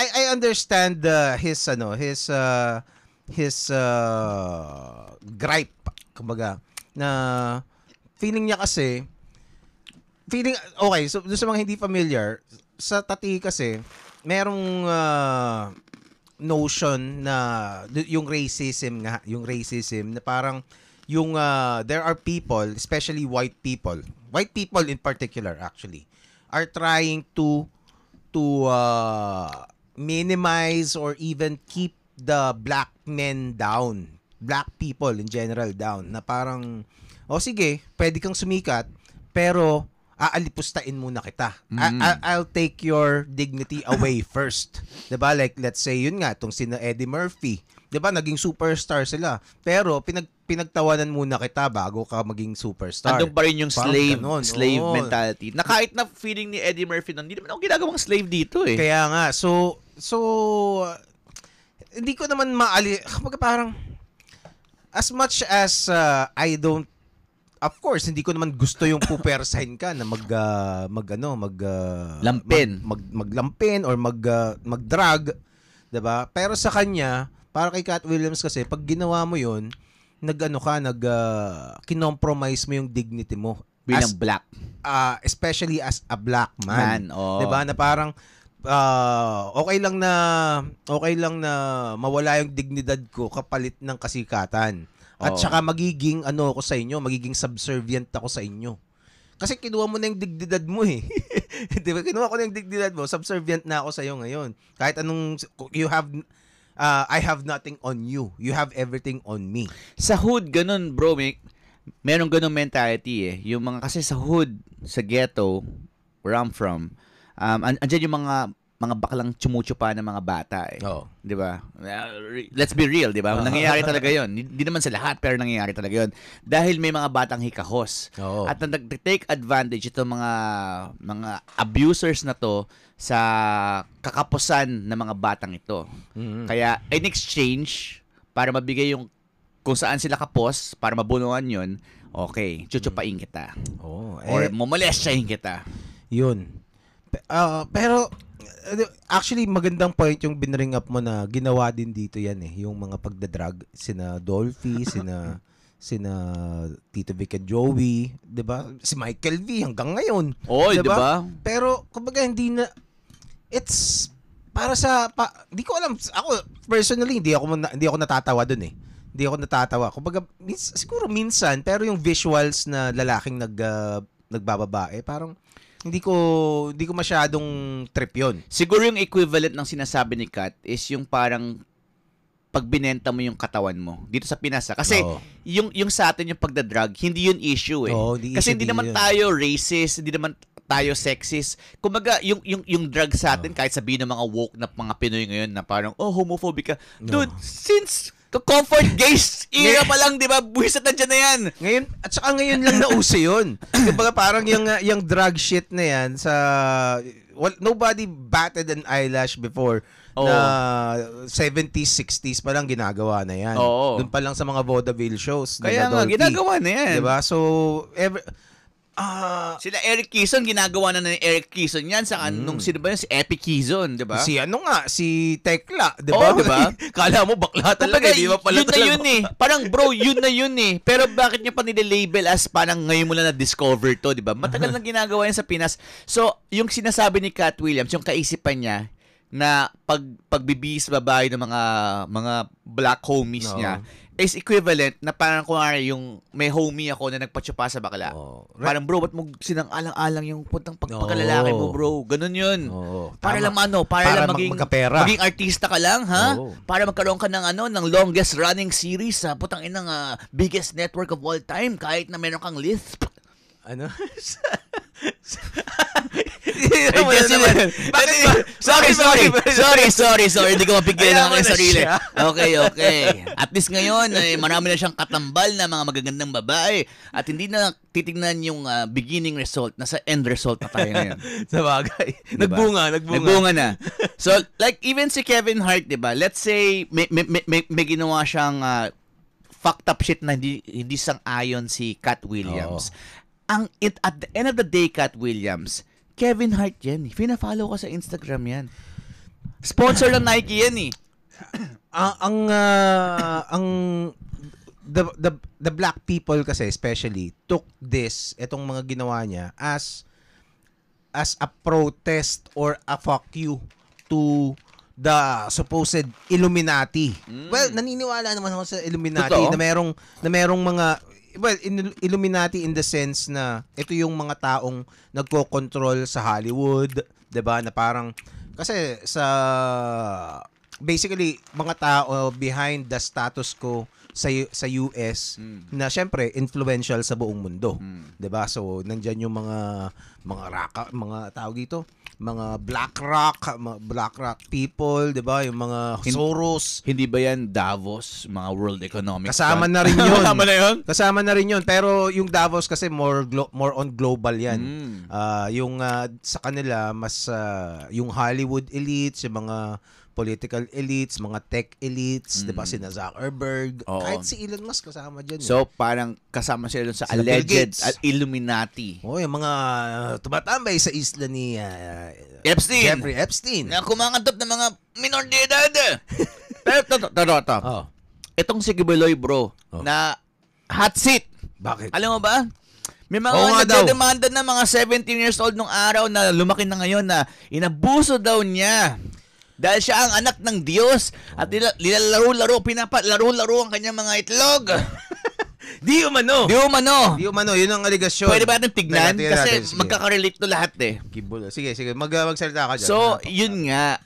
I understand his gripe, kumbaga, na feeling niya kasi okay, so doon sa mga hindi familiar, sa Tati kasi, merong notion na yung racism na parang yung there are people, especially white people in particular actually, are trying to minimize or even keep the black men down, black people in general down, na parang sige, pwede kang sumikat pero aalipustain muna kita. I'll take your dignity away first. 'Di ba? Like let's say yun nga tong sina Eddie Murphy. 'Di ba? Naging superstar sila. Pero pinagtawanan muna kita bago ka maging superstar. Andun pa rin yung slave mentality. Na kahit na feeling ni Eddie Murphy nun, hindi naman ako ginagawang slave dito eh. Kaya nga. So hindi ko naman parang as much as I don't, of course, hindi ko naman gusto yung pupersahin ka na maglampin or magdrag, 'di ba? Pero sa kanya, para kay Cat Williams kasi pag ginawa mo 'yun, kinompromise mo yung dignity mo bilang black. Especially as a black man. 'Di ba? Na parang okay lang na mawala yung dignidad ko kapalit ng kasikatan. At saka magiging ako sa inyo, magiging subservient ako sa inyo. Kasi kinuha mo na yung dignidad mo eh. Di ba? Kinuha ko na yung dignidad mo, subservient na ako sa iyo ngayon. Kahit anong, I have nothing on you. You have everything on me. Sa hood, ganun bro, merong ganun mentality eh. Yung mga, kasi sa hood, sa ghetto, where I'm from, andyan yung mga baklang tsumuchupa ng mga bata eh. 'Di ba? Let's be real, 'di ba? Nangyayari talaga 'yon. Hindi naman sa lahat, pero nangyayari talaga 'yon. Dahil may mga batang hikahos. At nag-take advantage itong mga abusers na 'to sa kakapusan ng mga batang ito. Kaya in exchange para mabigay yung kung saan sila kapos para mabunuan 'yon, okay, chuchupain kita. Or momolestyahin kita. 'Yun. Pero actually magandang point yung binring up mo na ginawa din dito yan eh, yung mga pagdadrag sina Dolphy, sina Tito Vic and Joey, 'di ba? Si Michael V hanggang ngayon. Oy, 'di ba? Pero kumbaga hindi na, it's para sa hindi ko alam, ako personally hindi ako natatawa doon eh. Hindi ako natatawa. Kumbaga siguro minsan, pero yung visuals na lalaking nagbababae, parang hindi ko masyadong trip 'yon. Siguro yung equivalent ng sinasabi ni Kat is yung parang pag binenta mo yung katawan mo dito sa Pinas. Kasi yung sa atin yung pagda-drug, hindi yun issue eh. Kasi hindi naman tayo racist, hindi naman tayo sexist. Kumaga, yung drug sa atin, kahit sabihin ng mga woke na mga Pinoy ngayon na parang, homophobic ka. Dude, since comfort gaze era pa lang, di ba? Buwisat na dyan na yan. Ngayon, at saka ngayon lang nauso yun. Diba parang yung drug shit na yan nobody batted an eyelash before na 70s, 60s pa lang ginagawa na yan. Doon pa lang sa mga vaudeville shows. Kaya nga, ginagawa na yan. Diba? So, sila Eric Kison, ginagawa na ng Eric Kison yan. Sa nung sino ba yun? Si Epi Kison, diba? Si Tekla, diba? Diba? Kala mo bakla talaga, di ba pala yun na yun eh. Parang bro, yun na yun eh. Pero bakit niya pa nililabel as parang ngayon mo lang na-discover to, diba? Matagal na ginagawa yan sa Pinas. So, yung sinasabi ni Cat Williams, yung kaisipan niya, na pagbibihis babae ng mga black homies niya is equivalent na parang kung yung may homie ako na nagpatsupa sa bakla. Parang bro, ba't mo sinang-alang-alang yung puntang pagpakalalaki mo, bro? Ganun yun. Para lang para lang maging artista ka lang, ha? Para magkaroon ka ng longest running series sa putang inang biggest network of all time kahit na meron kang lisp. Ano? Sorry. Hindi ko mapigilan ang aking sarili. Okay. At least ngayon, marami na siyang katambal na mga magagandang babae at hindi na titignan yung beginning result. Nasa end result na tayo ngayon. Sa bagay. Diba? Nagbunga na. So, like even si Kevin Hart, diba? Let's say, may ginawa siyang fucked up shit na hindi sang-ayon si Cat Williams. At the end of the day, Cat Williams, Kevin Hart yan. Fina-follow ko sa Instagram yan. Sponsor ng Nike yan eh. The black people kasi especially took itong mga ginawa niya as a protest or a fuck you to the supposed Illuminati. Well, naniniwala naman ako sa Illuminati. Totoo? na merong mga Illuminati in the sense na ito yung mga taong nagko-control sa Hollywood, 'di ba? Na parang kasi basically mga tao behind the status quo sa US na syempre influential sa buong mundo, 'di ba? So nandiyan yung mga tawag dito, mga BlackRock people, 'di ba? Yung mga Soros. Hindi ba yan Davos, mga World Economic Kasama na rin 'yun. Kasama na rin 'yun, pero yung Davos kasi more on global 'yan. Yung sa kanila mas yung Hollywood elites, yung mga political elites, mga tech elites, 'di ba, si Zuckerberg, kahit si Elon Musk kasama diyan. So parang kasama sila doon sa alleged Illuminati. Yung mga tumatambay sa isla ni Epstein. Jeffrey Epstein. Na kumangantop ng mga minor de edad. Pero to. Itong si Gibeloy, bro, na hot seat. Bakit? Alam mo ba? May mga nagdedemanda na mga 17 years old nung araw na lumaki na ngayon na inabuso daw niya. Dahil siya ang anak ng Diyos at nilalaro-laro ang kanyang mga itlog. Di umano. Yun ang aligasyon. Pwede ba natin tignan? Kasi magkakarelate to lahat eh. Sige. Magsalita ka dyan. So, yun nga.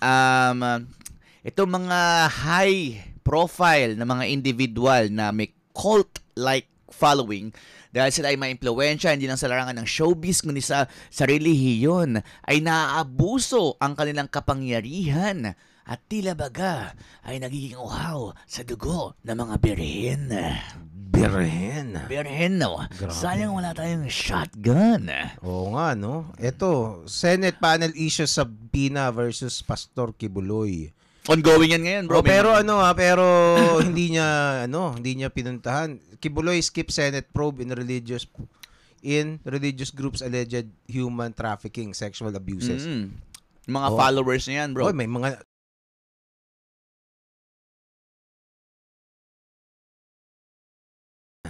Itong mga high profile na mga individual na may cult-like following, dahil sila ay ma-impluwensya, hindi lang sa larangan ng showbiz, kundi sa relihiyon, ay naaabuso ang kanilang kapangyarihan at tila baga ay nagiging uhaw sa dugo ng mga birhen. Birhen, no? Sayang wala tayong shotgun. Oo nga, no? Ito, Senate panel issue sa Pina versus Pastor Kibuloy. Ongoing yan ngayon, bro. Pero hindi niya pinuntahan. Kibuloy skip Senate probe in religious groups alleged human trafficking, sexual abuses. Mga followers niya yan, bro. May mga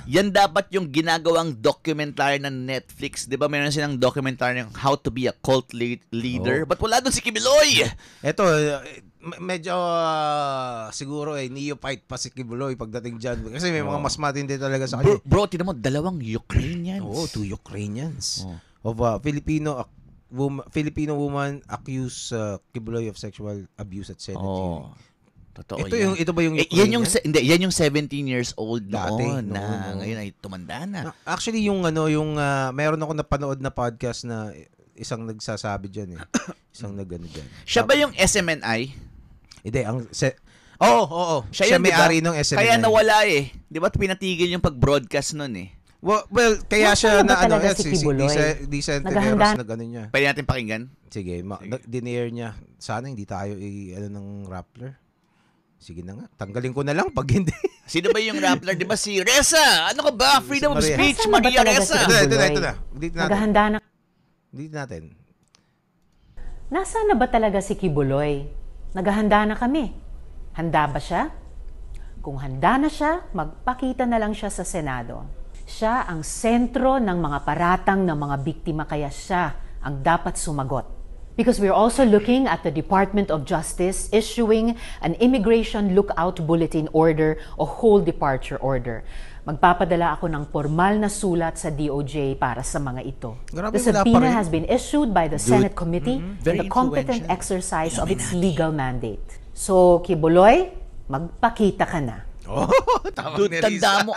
Yan dapat yung ginagawang documentary ng Netflix. Di ba meron silang documentary ng How to be a Cult Leader? But wala doon si Kibuloy! Ito, medyo siguro neophyte pa si Kibuloy pagdating dyan. Kasi may mga mas matindi talaga sa kanya. Bro, tinan mo, 2 Ukrainians. 2 Ukrainians. Of Filipino woman accused Kibuloy of sexual abuse at Senate hearing. Totoo ito ba yung yan yung 17 years old noon na ngayon ay tumanda na. Actually yung meron ako napanood na podcast na isang nagsasabi diyan Isang nagano diyan. Siya ba yung SMNI? Hindi Oo. Siya may-ari ng SMNI. Kaya nawala 'Di ba pinatigil yung pag-broadcast noon Well, kaya siya na si Decent Teneros na gano'n niya. Pwede natin pakinggan? Sige. Din-air niya. Sana hindi tayo ng Rappler. Sige na nga. Tanggalin ko na lang pag hindi. Sino ba yung Rappler? Di ba si Reza? Ano ka ba? Freedom of speech. Maria Reza. Ito na. Naghahanda na. Dito natin. Nasaan na ba talaga si Kibuloy? Naghahanda na kami. Handa ba siya? Kung handa na siya, magpakita na lang siya sa Senado. Siya ang sentro ng mga paratang ng mga biktima, kaya siya ang dapat sumagot. Because we're also looking at the Department of Justice issuing an immigration lookout bulletin order o whole departure order. Magpapadala ako ng formal na sulat sa DOJ para sa mga ito. The subpoena has been issued by the Senate Committee in the competent exercise of its legal mandate. So, Kibuloy, magpakita ka na. Dude, tanda mo,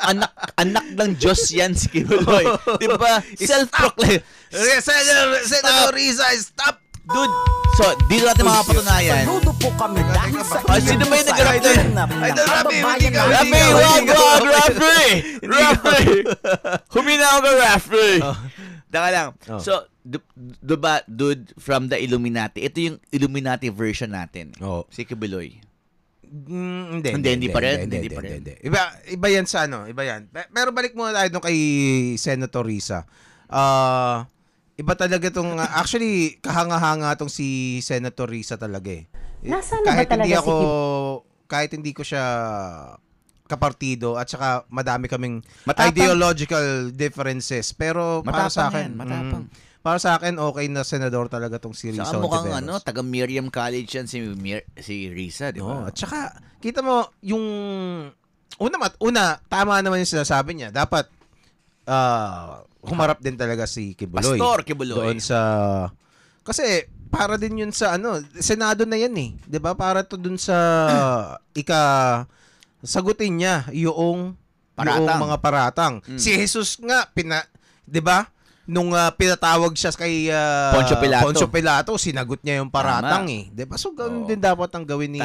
anak ng Diyos yan si Kibuloy. Di ba? Self-proclaimed. Senator Riza, stop! Dude, so, dito natin makapatunayan. Saludo po kami dahil sa sino ba yung nag-rap doon? Rafi! Huminaw ka, Rafi! Daka lang. So, diba, dude, from the Illuminati, ito yung Illuminati version natin. Si Kibuloy. Hindi pa rin. Iba yan sa iba yan. Pero balik muna tayo kay Senator Riza. Iba talaga tong actually kahanga-hanga tong si Senator Riza talaga Nasaan na ba talaga kahit hindi ko siya kapartido at saka madami kaming ideological differences, pero para sa akin para sa akin okay na senador talaga tong si Riza. Saka mukhang taga Miriam College yan si Riza, di ba? At saka kita mo yung una tama naman yung sinasabi niya. Dapat humarap din talaga si Kibuloy. Pastor Kibuloy. Doon sa kasi para din yun sa Senado na yan 'di ba? Para to dun sa sagutin niya yung mga paratang. Si Jesus nga 'di ba? Nung pinatawag siya kay Poncio Pilato, sinagot niya yung paratang 'di ba? So ganoon din dapat ang gawin ni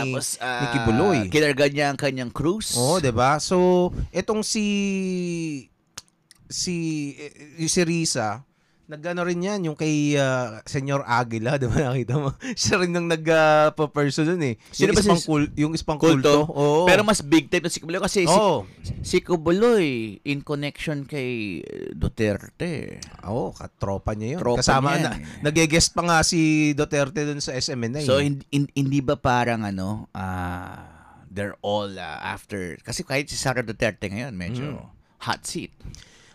Kibuloy. Kinarga niya ang kanyang krus. 'di ba? So etong si Riza, nagano rin yan yung kay Senyor Aguila, di ba nakita mo? Siya rin nang nagpa-person dun Sino ba yung ispang kulto. Pero mas big time na si Kibuloy kasi si Kibuloy in connection kay Duterte. Katropa niya yun. Kasama na. Nag-guest pa nga si Duterte dun sa SMNI. So hindi ba parang they're all after, kasi kahit si Sara Duterte ngayon medyo hot seat.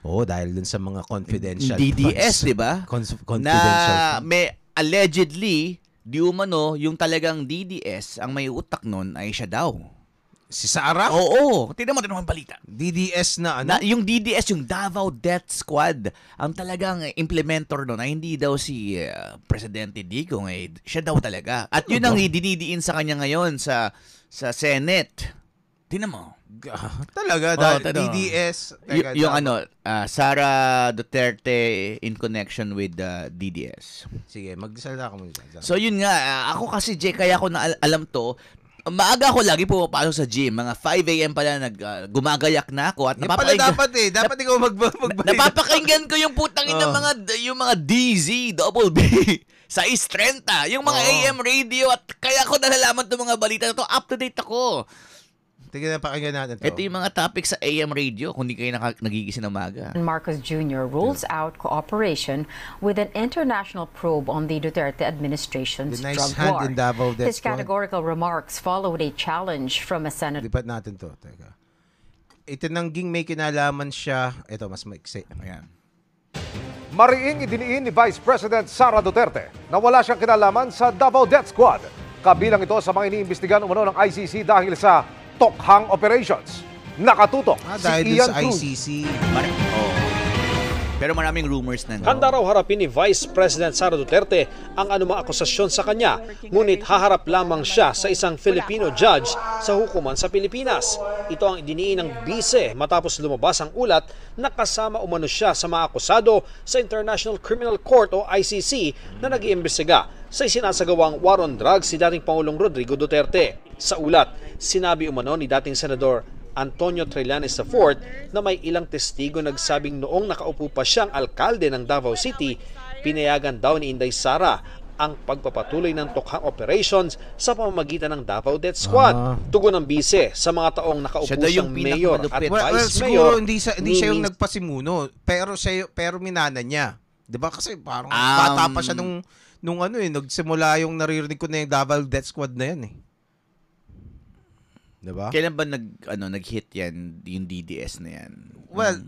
Dahil dun sa mga confidential DDS, di ba? Confidential na may allegedly, di umano, yung talagang DDS, ang may utak nun ay siya daw. Si Sara? Oo. Tignan mo ang balita. DDS na yung DDS, yung Davao Death Squad, ang talagang implementor nun ay hindi daw si Presidente Digong. Siya daw talaga. At yun ang dinidiin sa kanya ngayon sa Senate. Tignan mo. Talaga, DDS. Yung Sara Duterte in connection with DDS. Sige, magsalita ka muna. So yun nga, ako kasi kaya ko na alam to. Maaga ako lagi pumapasok sa gym. Mga 5 a.m. pala gumagayak na ako. At dapat ikaw magbalik. Napapakinggan ko yung putang yung mga DZ, double B. Sa 6:30. Yung mga AM radio. At kaya ko nalalaman itong mga balita na to. Up to date ako. Tingnan na pakinggan natin to. Ito yung mga topics sa AM radio kung di kayo nagigising ng umaga. Marcos Jr. rules out cooperation with an international probe on the Duterte administration's drug war. His categorical remarks followed a challenge from a senator. Lipat natin to. Teka. itinangging may kinalaman siya. Ito, mas maiksi. Ayan. Mariing idiniin ni Vice President Sara Duterte na wala siyang kinalaman sa Davao Death Squad. Kabilang ito sa mga iniimbestigahan umano ng ICC dahil sa Tokhang Operations. Nakatutok dahil si Ian sa Cruz. ICC. Pero maraming rumors na. Handa raw harapin ni Vice President Sara Duterte ang anumang akusasyon sa kanya, ngunit haharap lamang siya sa isang Filipino judge sa hukuman sa Pilipinas. Ito ang idiniin ng bise matapos lumabas ang ulat na kasama umano siya sa mga akusado sa International Criminal Court o ICC na nag-iimbestiga sa isinasagawang war on drugs si dating Pangulong Rodrigo Duterte. Sa ulat, sinabi umano ni dating Senador Antonio Trillanes IV na may ilang testigo nagsabing noong nakaupo pa siyang alkalde ng Davao City, pinayagan daw ni Inday Sara ang pagpapatuloy ng Tokhang Operations sa pamamagitan ng Davao Death Squad. Tugon ng bise sa mga taong nakaupo siyang mayor at vice mayor. Siguro hindi siya yung nagpasimuno, pero minana niya. 'Di ba? Kasi parang bata pa siya nung nagsimula yung naririnig ko na yung Davao Death Squad na yan eh. Diba? Kailan ba nag-hit yan, yung DDS na yan? Well,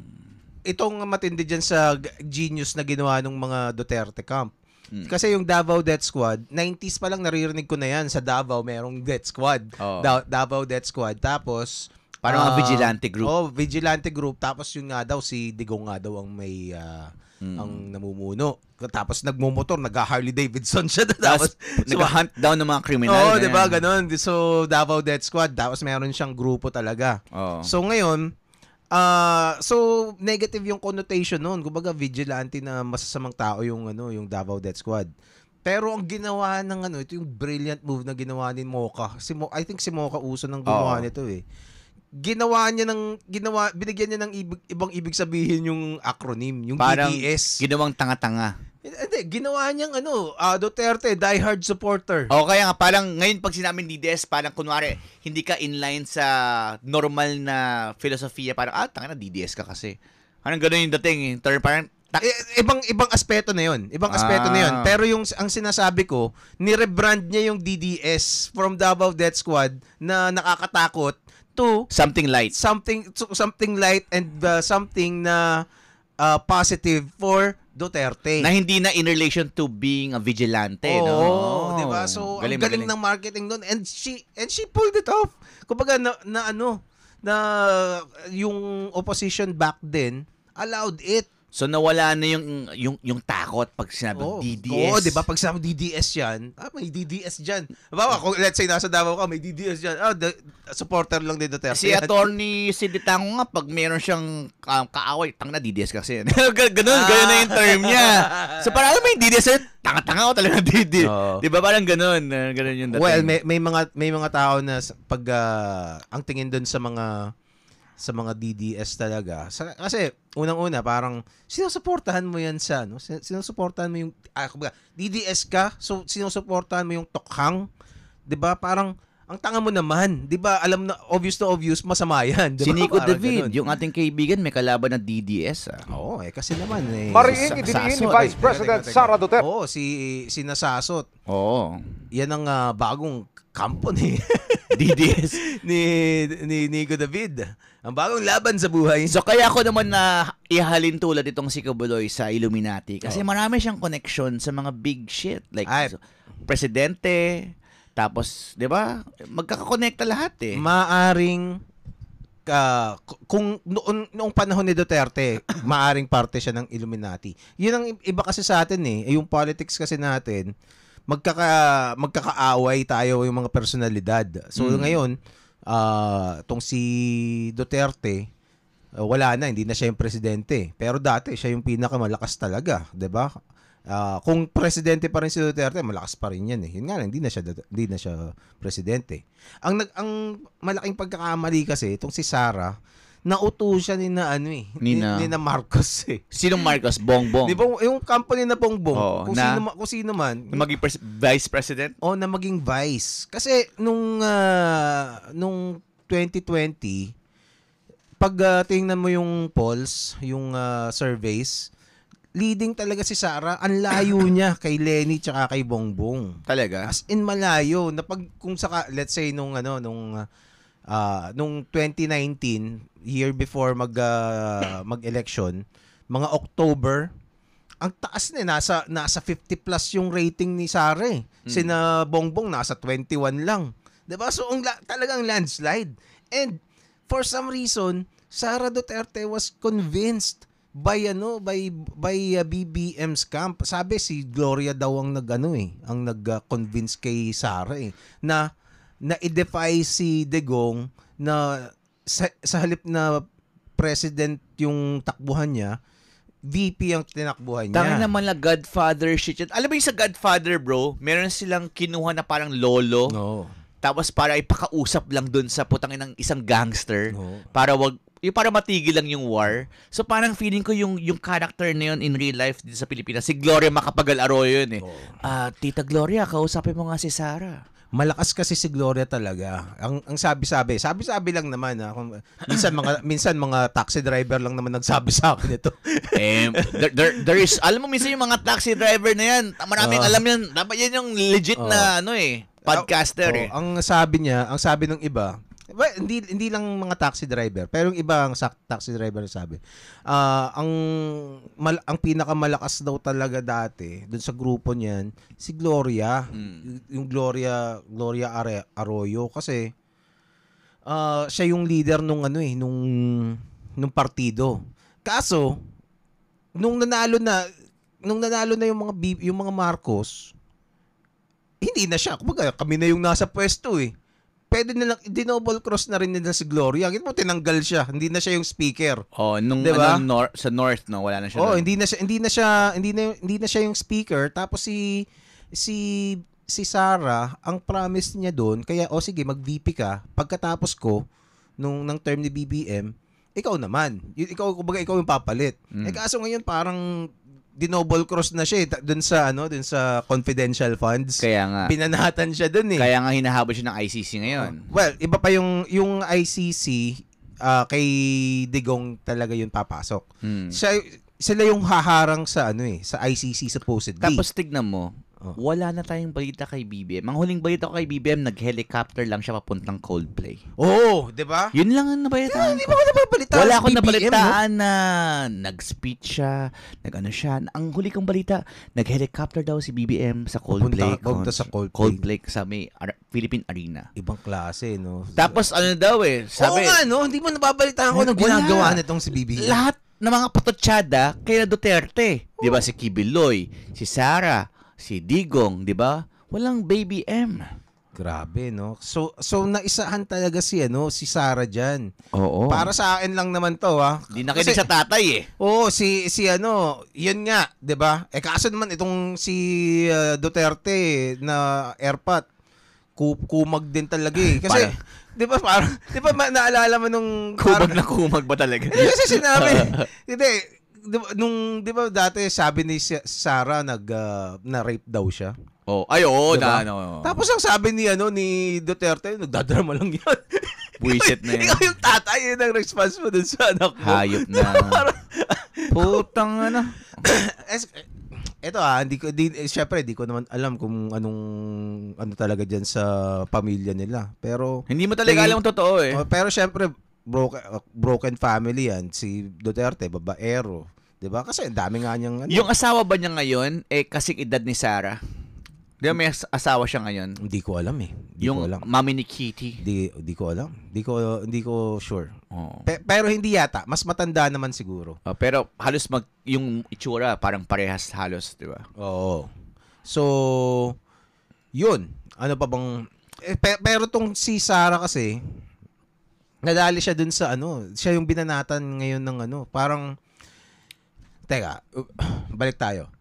itong matindi dyan sa genius na ginawa ng mga Duterte camp. Kasi yung Davao Death Squad, 90s pa lang naririnig ko na yan. Sa Davao, merong Death Squad. Davao Death Squad. Tapos, parang mga vigilante group. Vigilante group. Tapos yung nga daw, si Digong nga daw ang may ang namumuno. Tapos nagmumotor, nag-Harley Davidson siya. Tapos nag-hunt down ng mga kriminal. di ba? Ganon. So, Davao Death Squad. Tapos meron siyang grupo talaga. So, ngayon, negative yung connotation noon. Kumbaga, vigilante na masasamang tao yung Davao Death Squad. Pero ang ginawa ng ito yung brilliant move na ginawa ni Mocha. I think si Mocha Uso nang gumawa nito eh. Binigyan niya ng ibang ibig sabihin yung acronym, yung parang DDS. Ginawang tanga-tanga. Hindi, ginawa niyang Duterte, diehard supporter. Kaya nga, parang ngayon pag sinabing DDS, parang kunwari, hindi ka inline sa normal na filosofiya, parang, tanga na, DDS ka kasi. Parang gano'n yung dating, parang, ibang aspeto na yun. Pero ang sinasabi ko, ni-rebrand niya yung DDS from Davao Death Squad na nakakatakot to something light and something na positive for Duterte. Na hindi na in relation to being a vigilante, no? 'Di ba? So, ang galing ng marketing doon, and she pulled it off. Kumbaga na yung opposition back then allowed it. So nawala na yung takot pag sinabi DDS. 'Di ba? Pag sinabi DDS 'yan, may DDS diyan. Bawa, kung let's say nasa Davao ka, may DDS diyan. Supporter lang din Duterte. Si Attorney Siditango nga, pag meron siyang kaaway, tanga na DDS kasi. Ganun na yung term niya. So parang may DDS, tanga-tanga ko talaga DDS. 'Di ba? Parang ganun yung dating. Well, may mga tao na pag ang tingin doon sa mga DDS talaga. Kasi unang-una parang sinusuportahan mo yan sa sinusuportahan mo yung DDS ka, so sinusuportahan mo yung Tokhang, 'di ba? Parang ang tanga mo naman, 'di ba? Alam na obvious masama yan, 'di ba? Si Nico David, yung ating kaibigan, may kalaban na DDS. Kasi naman Mariing idiniin ni Vice President Sara Duterte. Si Nasasot. Yan ang bagong kampo ni DDS ni Nico David. Ang bagong laban sa buhay. So kaya ako naman na ihalin tulad itong si Kibuloy sa Illuminati kasi marami siyang connection sa mga big shit like presidente, tapos 'di ba? Magkakakonekta lahat eh. Maaring kung noong panahon ni Duterte, maaring parte siya ng Illuminati. 'Yun ang iba kasi sa atin eh. Yung politics kasi natin, magkakaaway tayo yung mga personalidad. So ngayon, tong si Duterte, wala na, hindi na siya yung presidente. Pero dati siya yung pinakamalakas talaga, 'di ba? Kung presidente pa rin si Duterte, malakas pa rin 'yan eh. Yun nga lang, hindi na siya presidente. Ang malaking pagkakamali kasi itong si Sara, nauto siya ni na Marcos eh. Sinong Marcos? Bongbong. Di ba yung company na Bongbong, kung sino man na maging vice president? Na maging vice. Kasi nung 2020, pag tingnan mo yung polls, yung surveys, leading talaga si Sara. Ang layo niya kay Lenny tsaka kay Bongbong. Talaga? As in malayo. Na let's say nung nung 2019, year before mag-election, mga October, ang taas na nasa 50 plus yung rating ni Sara eh. Sina Bongbong nasa 21 lang. 'Di ba? So talagang landslide. And for some reason, Sara Duterte was convinced by BBM's camp. Sabi si Gloria daw ang nag-convince kay Sara na i-defy si Digong na sa halip na president yung takbuhan niya, VP ang tinakbuhan niya. Tangin naman na Godfather shit yun. Alam mo yung sa Godfather, bro, meron silang kinuha na parang lolo. No. Tapos para ipakausap lang dun sa putangin ng isang gangster. No. Para matigil lang yung war. So parang feeling ko yung character na yun in real life dito sa Pilipinas. Si Gloria Macapagal Arroyo yun eh. Tita Gloria, kausapin mo nga si Sara. Malakas kasi si Gloria talaga. Ang sabi-sabi lang naman minsan mga taxi driver lang naman nagsabi sa akin ito. There is, alam mo minsan yung mga taxi driver na yan, maraming alam yan. Dapat yan yung legit na podcaster Ang sabi ng iba, hindi lang mga taxi driver, pero yung iba ang taxi driver sabi. Ang pinakamalakas daw talaga dati doon sa grupo niyan si Gloria, yung Gloria Arroyo kasi siya yung leader nung partido. Kaso nung nanalo na yung mga Marcos, hindi na siya. Kumbaga, kami na yung nasa pwesto eh. Pwede na lang, dinoble cross na rin nila si Gloria. Kita mo, tinanggal siya. Hindi na siya yung speaker. Nung diba? sa North, no, wala na siya. Hindi na siya yung speaker. Tapos si Sara, ang promise niya doon, kaya sige, mag-VP ka. Pagkatapos ko ng term ni BBM, ikaw naman. Ikaw yung papalit. Kaso ngayon parang dinoble cross na siya dun sa confidential funds. Kaya nga pinanatan siya dun eh. Kaya nga hinahabol siya ng ICC ngayon. Well, iba pa yung ICC kay Digong talaga yun papasok. Sila yung haharang sa sa ICC supposedly. Tapos tignan mo, wala na tayong balita kay BBM. Ang huling balita ko kay BBM, nag-helicopter lang siya papuntang Coldplay. Di ba? Yun lang ang nabalitaan ko. Hindi mo ko nabalitaan. Wala akong nabalitaan na nag-speech siya, siya. Ang huli kong balita, nag-helicopter daw si BBM sa Coldplay. Sa Coldplay sa may Philippine Arena. Ibang klase, no? Tapos daw sabi, hindi mo nababalitaan ko na ginagawa nitong si BBM. Lahat ng mga patotsyada kay Duterte. Di ba si Kibuloy, si Sara, si Digong, di ba? Walang baby M. Grabe, no? So naisahan talaga si Sara diyan. Oo. Para sa akin lang naman 'to, ha. Hindi nakinig sa tatay eh. Oo, yun nga, 'di ba? Kaso naman itong si Duterte na airpot kumag din talaga eh. Kasi 'di ba naalala mo nung kumag ba talaga? Kasi sinabi, di ba dati sabi ni Sara na rape daw siya? Diba? Tapos ang sabi ni Duterte, nagdadrama lang yan. Buisit na yan. Ikaw yung tatay, yun ang response mo dun sa anak mo. Hayop na. Putang Ito syempre, di ko naman alam kung ano talaga dyan sa pamilya nila. Pero hindi mo talaga alam ang totoo eh. Pero syempre, broken family yan. Si Duterte, babaero. Diba? Kasi dami nga niyang Yung asawa ba niya ngayon, kasing edad ni Sara? Di ba may asawa siya ngayon? Hindi ko alam eh. Yung mami ni Kitty? Di ko alam. Hindi ko sure. Oh. Pero hindi yata. Mas matanda naman siguro. Pero halos yung itsura, parang parehas halos, di ba? Oo. So, yun. Ano pa bang... pero tong si Sara kasi, nadali siya dun sa siya yung binanatan ngayon ng parang... Teka, balik tayo.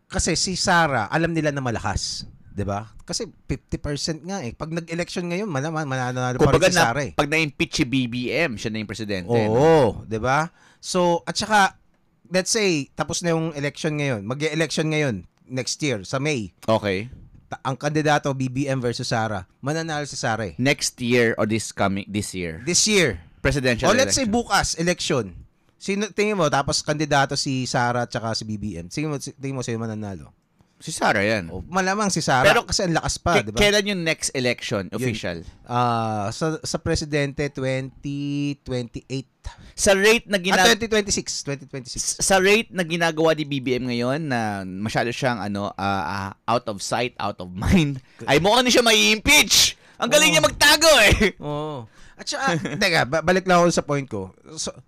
Kasi si Sara, alam nila na malakas. 'Di ba? Kasi 50% nga eh. Pag nag-election ngayon, mananalo pa rin si Sara eh. Pag na-impeach si BBM, siya na yung presidente. Oo, 'di ba? So, at saka, let's say, tapos na yung election ngayon. Mag-election ngayon, next year, sa May. Okay. Ang kandidato, BBM versus Sara. Mananalo si Sara eh. Next year or this year? This year. Presidential election. Let's say bukas, election. Sino tingin mo tapos kandidato si Sara at saka si BBM? Tingin mo sino mananalo? Si Sara yan. Malamang si Sara. Pero kasi ang lakas pa, di ba? Kailan yung next election official? Sa presidente 2028. Sa rate na 2026. Sa rate na ginagawa ni BBM ngayon na masyado siyang out of sight, out of mind. Ay mukhang siya mai-impeach. Ang galing niya magtago eh. Oo. At saka, teka, balik lang ako sa point ko.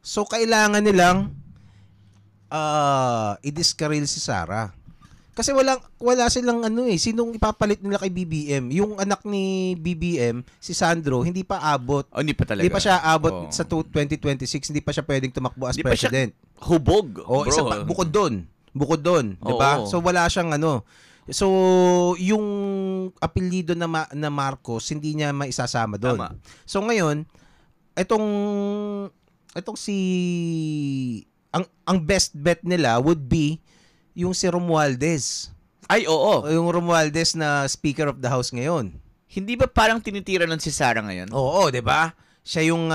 So kailangan nilang i-discarril si Sara. Kasi wala silang sinong ipapalit nila kay BBM. Yung anak ni BBM, si Sandro, hindi pa abot. Hindi pa talaga. Hindi pa siya abot sa 2026, hindi pa siya pwedeng tumakbo as president. Hubog. Isa pa, bukod doon, 'di ba? So wala siyang So yung apelyido na Marcos hindi niya maisasama doon. So ngayon, itong si ang best bet nila would be yung si Romualdez. Ay, oo. Yung Romualdez na Speaker of the House ngayon. Hindi ba parang tinitira nun si Sara ngayon? Oo, 'di ba? Siya yung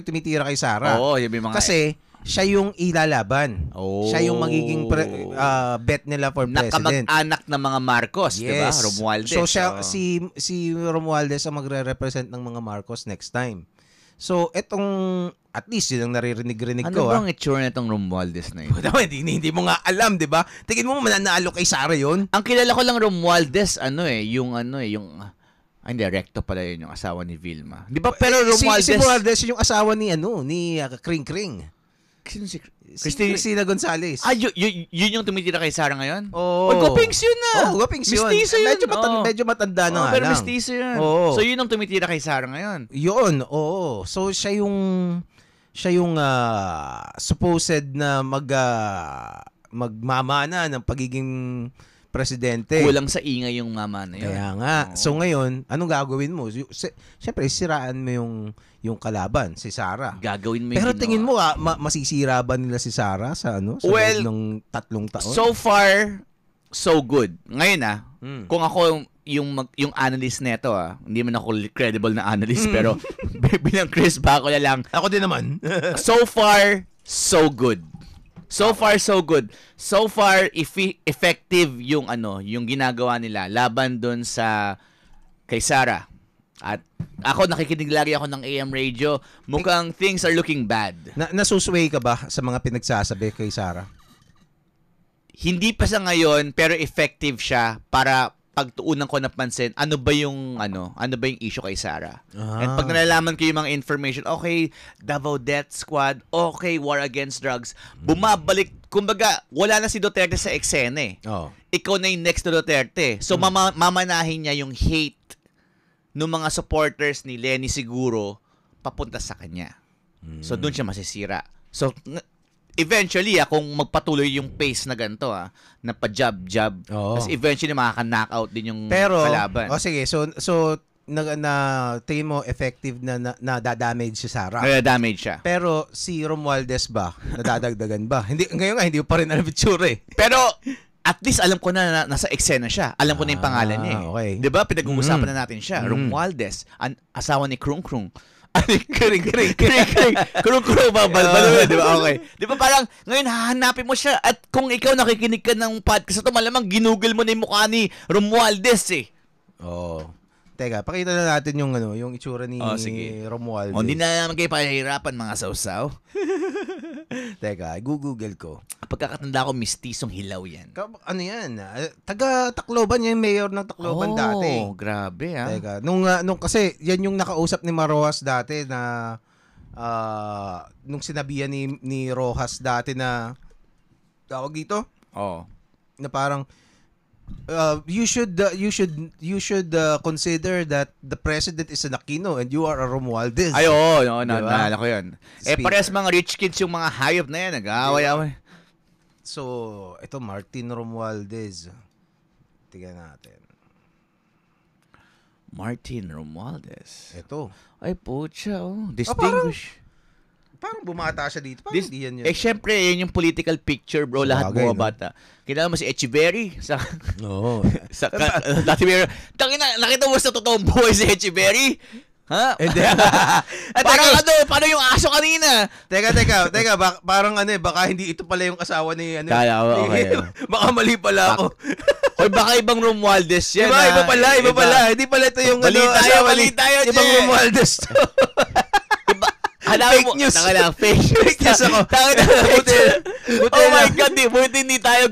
tumitira kay Sara. Oo, yung mga kasi siya yung ilalaban. Siya yung magiging bet nila for president. Nakamag-anak ng mga Marcos, 'di ba? Romualdez. So siya si Romualdez ang magre-represent ng mga Marcos next time. So etong at least yun ang naririnig-rinig ko. Ano bang itsura nitong Romualdez na yun? Hindi mo nga alam, 'di ba? Tingin mo mananalo kay Sara yun? Ang kilala ko lang Romualdez yung hindi, Recto pala yun yung asawa ni Vilma. 'Di ba? Pero Romualdez si Romualdez yung asawa ni Kring Kring. Sino si Cristina Gonzalez. Yun yung tumitira kay Sara ngayon? Oo. Gopings yun na. Gopings yun. Mistiso yun. Medyo matanda na nga pero lang. mistiso yun. So yun ang tumitira kay Sara ngayon? Yun, oo. So siya yung supposed na magmamana ng pagiging presidente. Kulang sa ingay yung mama na yun. Kaya nga. So ngayon, anong gagawin mo? Siyempre, siraan mo yung kalaban, si Sara. Gagawin mo yung Pero tingin mo, masisira ba nila si Sara sa loob ng 3 taon? So far, so good. Ngayon kung ako yung analyst neto hindi man ako credible na analyst pero bilang Chris Bacola lang. Ako din naman. So far, so good. So far, so good. So far, effective yung ginagawa nila laban doon kay Sara. At ako, nakikinig lagi ako ng AM radio. Mukhang things are looking bad. Nasusway ka ba sa mga pinagsasabi kay Sara? Hindi pa sa ngayon, pero effective siya para pagtuunan ko napansin ano ba yung issue kay Sara. And pag nalalaman ko yung mga information, okay, Davao Death Squad, okay, war against drugs, bumabalik, kumbaga, wala na si Duterte sa eksena Ikaw na yung next to Duterte. So, mamanahin niya yung hate ng mga supporters ni Lenny siguro papunta sa kanya. So, doon siya masisira. So, eventually, kung magpatuloy yung pace na ganito, na pa-jab-jab, tapos eventually makaka-knockout din yung kalaban. Sige, so tingin mo effective na nadadamage si Sara? Nadadamage siya. Pero si Romualdez ba? Nadadagdagan ba? Ngayon nga, hindi pa rin alam itsura Pero, at least alam ko na nasa eksena siya. Alam ko na yung pangalan niya. Okay. 'Di ba? Pinag-uusapan na natin siya. Romualdez, asawa ni Krung Krung. Krung ba? Di ba? Okay. Di ba parang ngayon hahanapin mo siya at kung ikaw nakikinig ka ng podcast ito, malamang ginugol mo na yung mukha ni Romualdez Teka, pakita na natin yung itsura ni Romualdez. Hindi na naman kayo pahihirapan mga sausaw. Teka, google ko. Pagkakatanda ko, mistisong hilaw yan. Ano yan? Taga Tacloban, yung mayor ng Tacloban dati. Grabe Teka, nung kasi yan yung nakausap ni Marojas dati na nung sinabihan ni Rojas dati na tawag dito? Na parang you should consider that the president is an Aquino and you are a Romualdez. Ay, naalala ko yun. Parehas mga rich kids yung mga hayop na yan. Nag-aaway-away. So, ito Martin Romualdez. Tingnan natin. Martin Romualdez. Ito. Ay, pucha. Distinguished. Parang bumata siya dito. Parang hindi yan yun. Syempre, yun yung political picture, bro. Lahat mga bata. Kilala mo si Echeverry? Oo. Nakita mo sa totoong buhay si Echeverry? Ha? Hindi. Paano yung aso kanina? Teka, parang baka hindi ito pala yung asawa ni Kaya, okay. Baka mali pala ako. Hoy, baka ibang Romualdez yan. Iba pala. Hindi pala ito yung Bali tayo, ibang Romualdez to. Fake news. Fake news ako. Oh my God, buti hindi tayo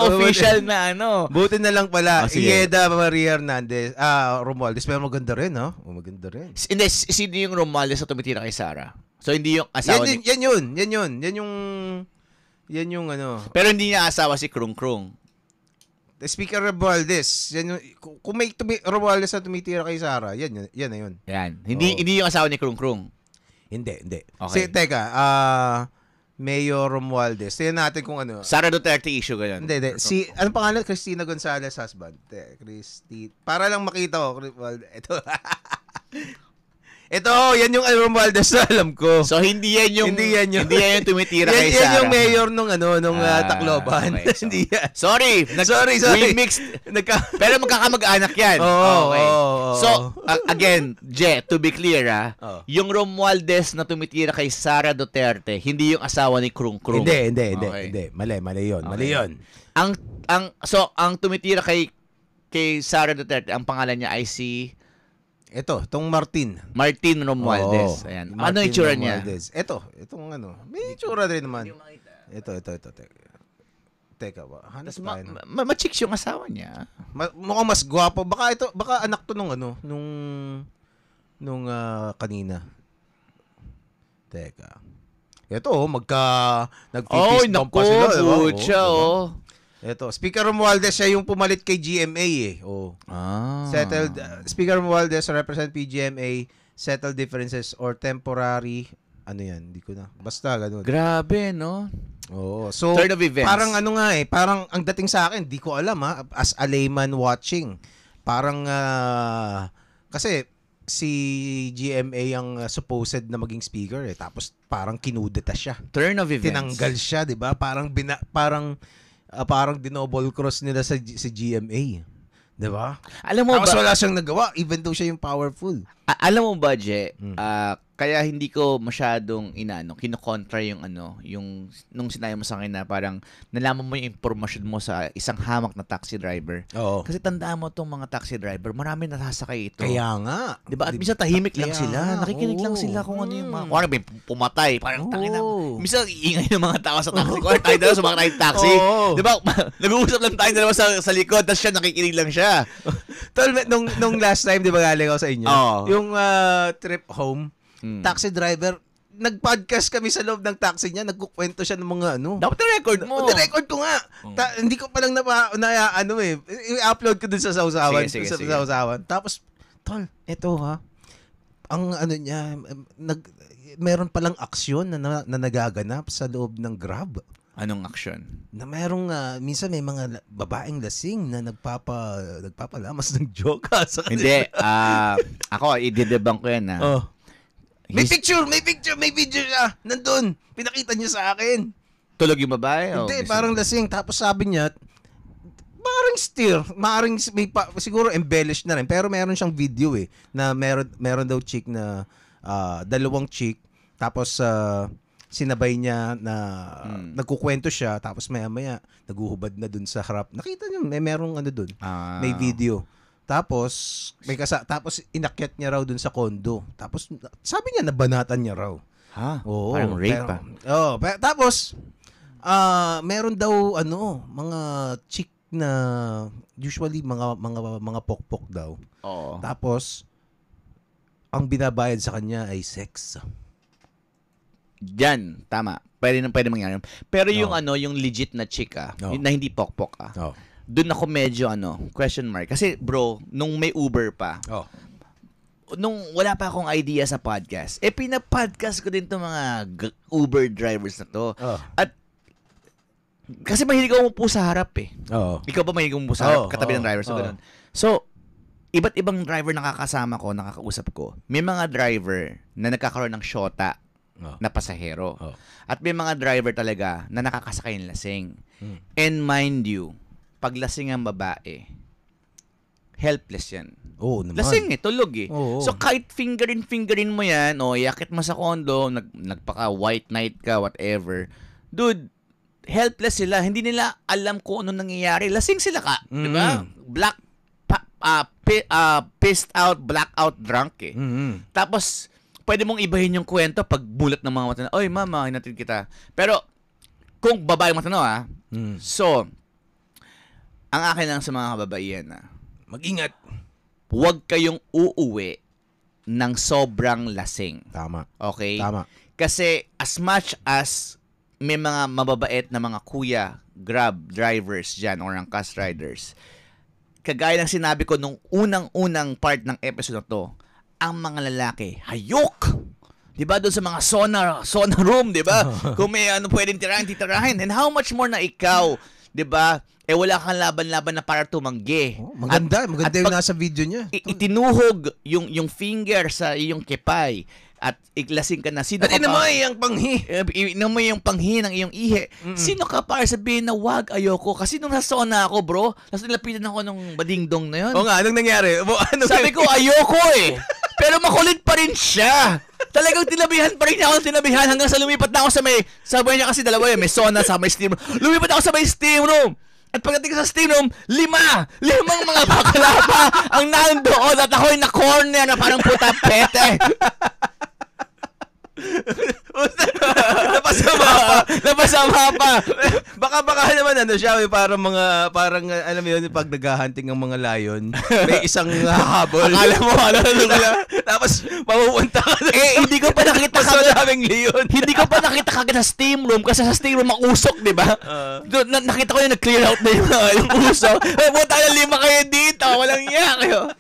official na Buti na lang pala. Sige. Ieda Maria Hernandez. Romualdez. Pero maganda rin, no? Maganda rin. Hindi, sino yung Romualdez na tumitira kay Sarah? So, hindi yung asawa ni... Yan yun. Yan yung Pero hindi niya asawa si Krung Krung. Speaker Romualdez. Yan yung, kung may Romualdez na tumitira kay Sarah, yan na yun. Yan. Hindi yung asawa ni Krung Krung. Hindi. Okay. Teka, Mayor Romualdez. Tingnan natin kung Sara Duterte issue ganyan. Hindi. Anong pangalan? Cristina Gonzalez husband. Para lang makita ko. Ito, yan yung Romualdez na alam ko. So, hindi yan yung tumitira kay Sarah. Yan yung mayor nung Tacloban. Okay, so. Hindi yan. Sorry. Sorry. We mixed. Pero magkakamag-anak yan. Okay. So, again, to be clear, yung Romualdez na tumitira kay Sara Duterte, hindi yung asawa ni Krung Krung. Hindi. Mali yun. Ang tumitira kay Sara Duterte, ang pangalan niya ay si... Itong Martin Romualdez. Ayan. Ano yung itsura niya? Itong may itsura rin naman. Ito. Teka ba? Hanap tayo. Ma-chicks yung asawa niya. Mukhang mas gwapo. Baka anak to nung kanina. Teka. Ito, nag-fist bump pa sila. Butcha, Ito, Speaker Romualdez siya yung pumalit kay GMA Settled, Speaker Romualdez represent PGMA, settled differences or temporary, hindi ko na. Basta ganun. Grabe, no? Oo. So, turn of events. Parang parang ang dating sa akin, di ko alam as a layman watching. Parang, kasi si GMA ang supposed na maging speaker tapos parang kinudeta siya. Turn of events. Tinanggal siya, di ba? Parang dinouble cross nila sa GMA. Diba? Alam mo tapos wala siyang nagawa even though siya yung powerful. Alam mo ba, Je, kaya hindi ko masyadong kinokontra yung nung sinabi mo sa akin na parang nalaman mo yung impormasyon mo sa isang hamak na taxi driver. Oo. Kasi tandaan mo tong mga taxi driver, marami nasasakay ito. Kaya nga. Diba? At minsan tahimik lang sila. Nakikinig lang sila kung ano yung mga... Kung may pumatay. Parang tangina. Minsan iingay ng mga tao sa taxi. Kung tayo dalawa sumakay ng taxi. Diba? Nag-uusap lang tayo dalawa sa likod tapos siya nakikinig lang siya. Tol, nung last time, di ba galing ako sa inyo? Yung trip home, taxi driver, nag-podcast kami sa loob ng taxi niya, nagkukwento siya ng mga Dapat na-record mo. Na-record ko nga. Hindi ko pa lang i-upload ko dun sa sausawan. Sige. Sausawan. Tapos, tol, eto ang niya, meron palang aksyon na nagaganap sa loob ng Grab. Anong aksyon? Na merong, minsan may mga babaeng lasing na nagpapalamas ng joke sa kanila. Hindi. Ako, i-debunk ko yan. May video siya. Nandun. Pinakita niya sa akin. Tulog yung babae? Hindi, parang lasing. Tapos sabi niya, parang steer. Siguro embellished na rin. Pero meron siyang video na meron daw chick na, dalawang chick. Tapos, sinabay niya na nagkukwento siya. Tapos maya-maya, naguhubad na dun sa harap. Nakita niyo, merong dun. May video. Tapos inakyat niya raw dun sa kondo. Tapos sabi niya nabanatan niya raw. Oo, parang rape pa. Tapos meron daw mga chick na usually mga pokpok daw. Oo. Tapos ang binabayad sa kanya ay sex. Diyan, tama. Pwede mangyari. Pero yung yung legit na chick yung na hindi pokpok doon ako medyo question mark. Kasi bro, nung may Uber pa, nung wala pa akong idea sa podcast, pinapodcast ko din itong mga Uber drivers na to. At kasi mahilig ako umupo sa harap Ikaw ba mahilig umupo sa harap? Katabi ng driver. So, ganun. So, iba't ibang driver nakakasama ko, nakakausap ko. May mga driver na nagkakaroon ng shota na pasahero. At may mga driver talaga na nakakasakay ng lasing. And mind you, pag lasing ang babae, helpless yan. Oo naman. Lasing tulog eh. Oo. So kahit fingerin mo yan, yakit mo sa condo, nagpaka white knight ka, whatever. Dude, helpless sila. Hindi nila alam kung ano nangyayari. Lasing sila ka, di ba? Pissed out, blackout drunk eh. Tapos, pwede mong ibahin yung kwento pag bulat ng mga matanaw. Oy, mama, hinatid kita. Pero, kung babae matanaw so, ang akin lang sa mga kababaihan mag-ingat. Huwag kayong uuwi ng sobrang lasing. Tama. Okay? Tama. Kasi as much as may mga mababait na mga kuya, Grab drivers dyan or angkas riders, kagaya ng sinabi ko nung unang-unang part ng episode na to, ang mga lalaki, hayok! Diba? Doon sa mga sauna room, diba? Kung may pwedeng titirahin. And how much more na ikaw, diba? Wala kang laban-laban na para tumanggi. Maganda yung nasa video niya. Itinuhog yung finger sa iyong kipay at iglasing ka na. Sino at ka inamoy yung panghi. Inamoy yung panghi ng iyong ihe. Sino ka para sabihin na wag, ayoko? Kasi nung nasa sauna ako, bro, tapos nilapitan ako nung badingdong na yun. O nga, anong nangyari? Sabi ko, ayoko eh. Pero makulit pa rin siya. Talagang tinabihan pa rin niya ako hanggang sa lumipat na ako sa may, sabi niya kasi dalawa may sauna sa may steam room. Lumipat ako sa may steam room. At pagdating sa steam room, limang mga baklava ang nandoon at ako'y na-corner na parang puta pete. Napasama pa. Baka naman siya, parang alam mo yun, pag naghahunting ang mga lion, may isang habol. Akala mo, tapos mapupunta ka na. Hindi ko pa nakita Hindi ko pa nakita kagad sa steam room kasi sa steam room mausok, di ba? Nakita ko yung nag-clear out na yung usok. Puta na 5 kayo dito, walang iya kayo.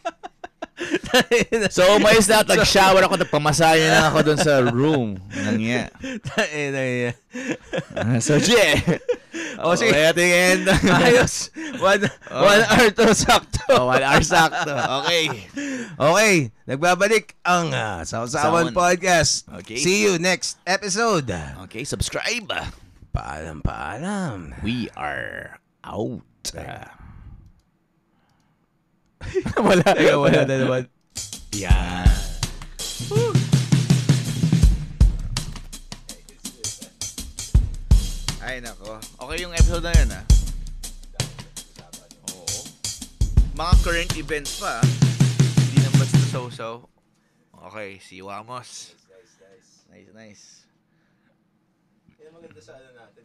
So, umayos na, tag-shower ako, nagpamasahe na ako doon sa room. Nangya. So, Jay. Sige. Okay, tingin. Ayos. 1 hour to sakto. 1 hour sakto. Okay. Nagbabalik ang Sausawan Podcast. Okay. See you next episode. Okay, subscribe. Paalam. We are out. Wala na naman. Yan. Ay, nako. Okay yung episode na yun, Oo. Mga current events pa, Hindi na basta so-so. Okay, si Wamos. Nice. Yan maganda sa natin.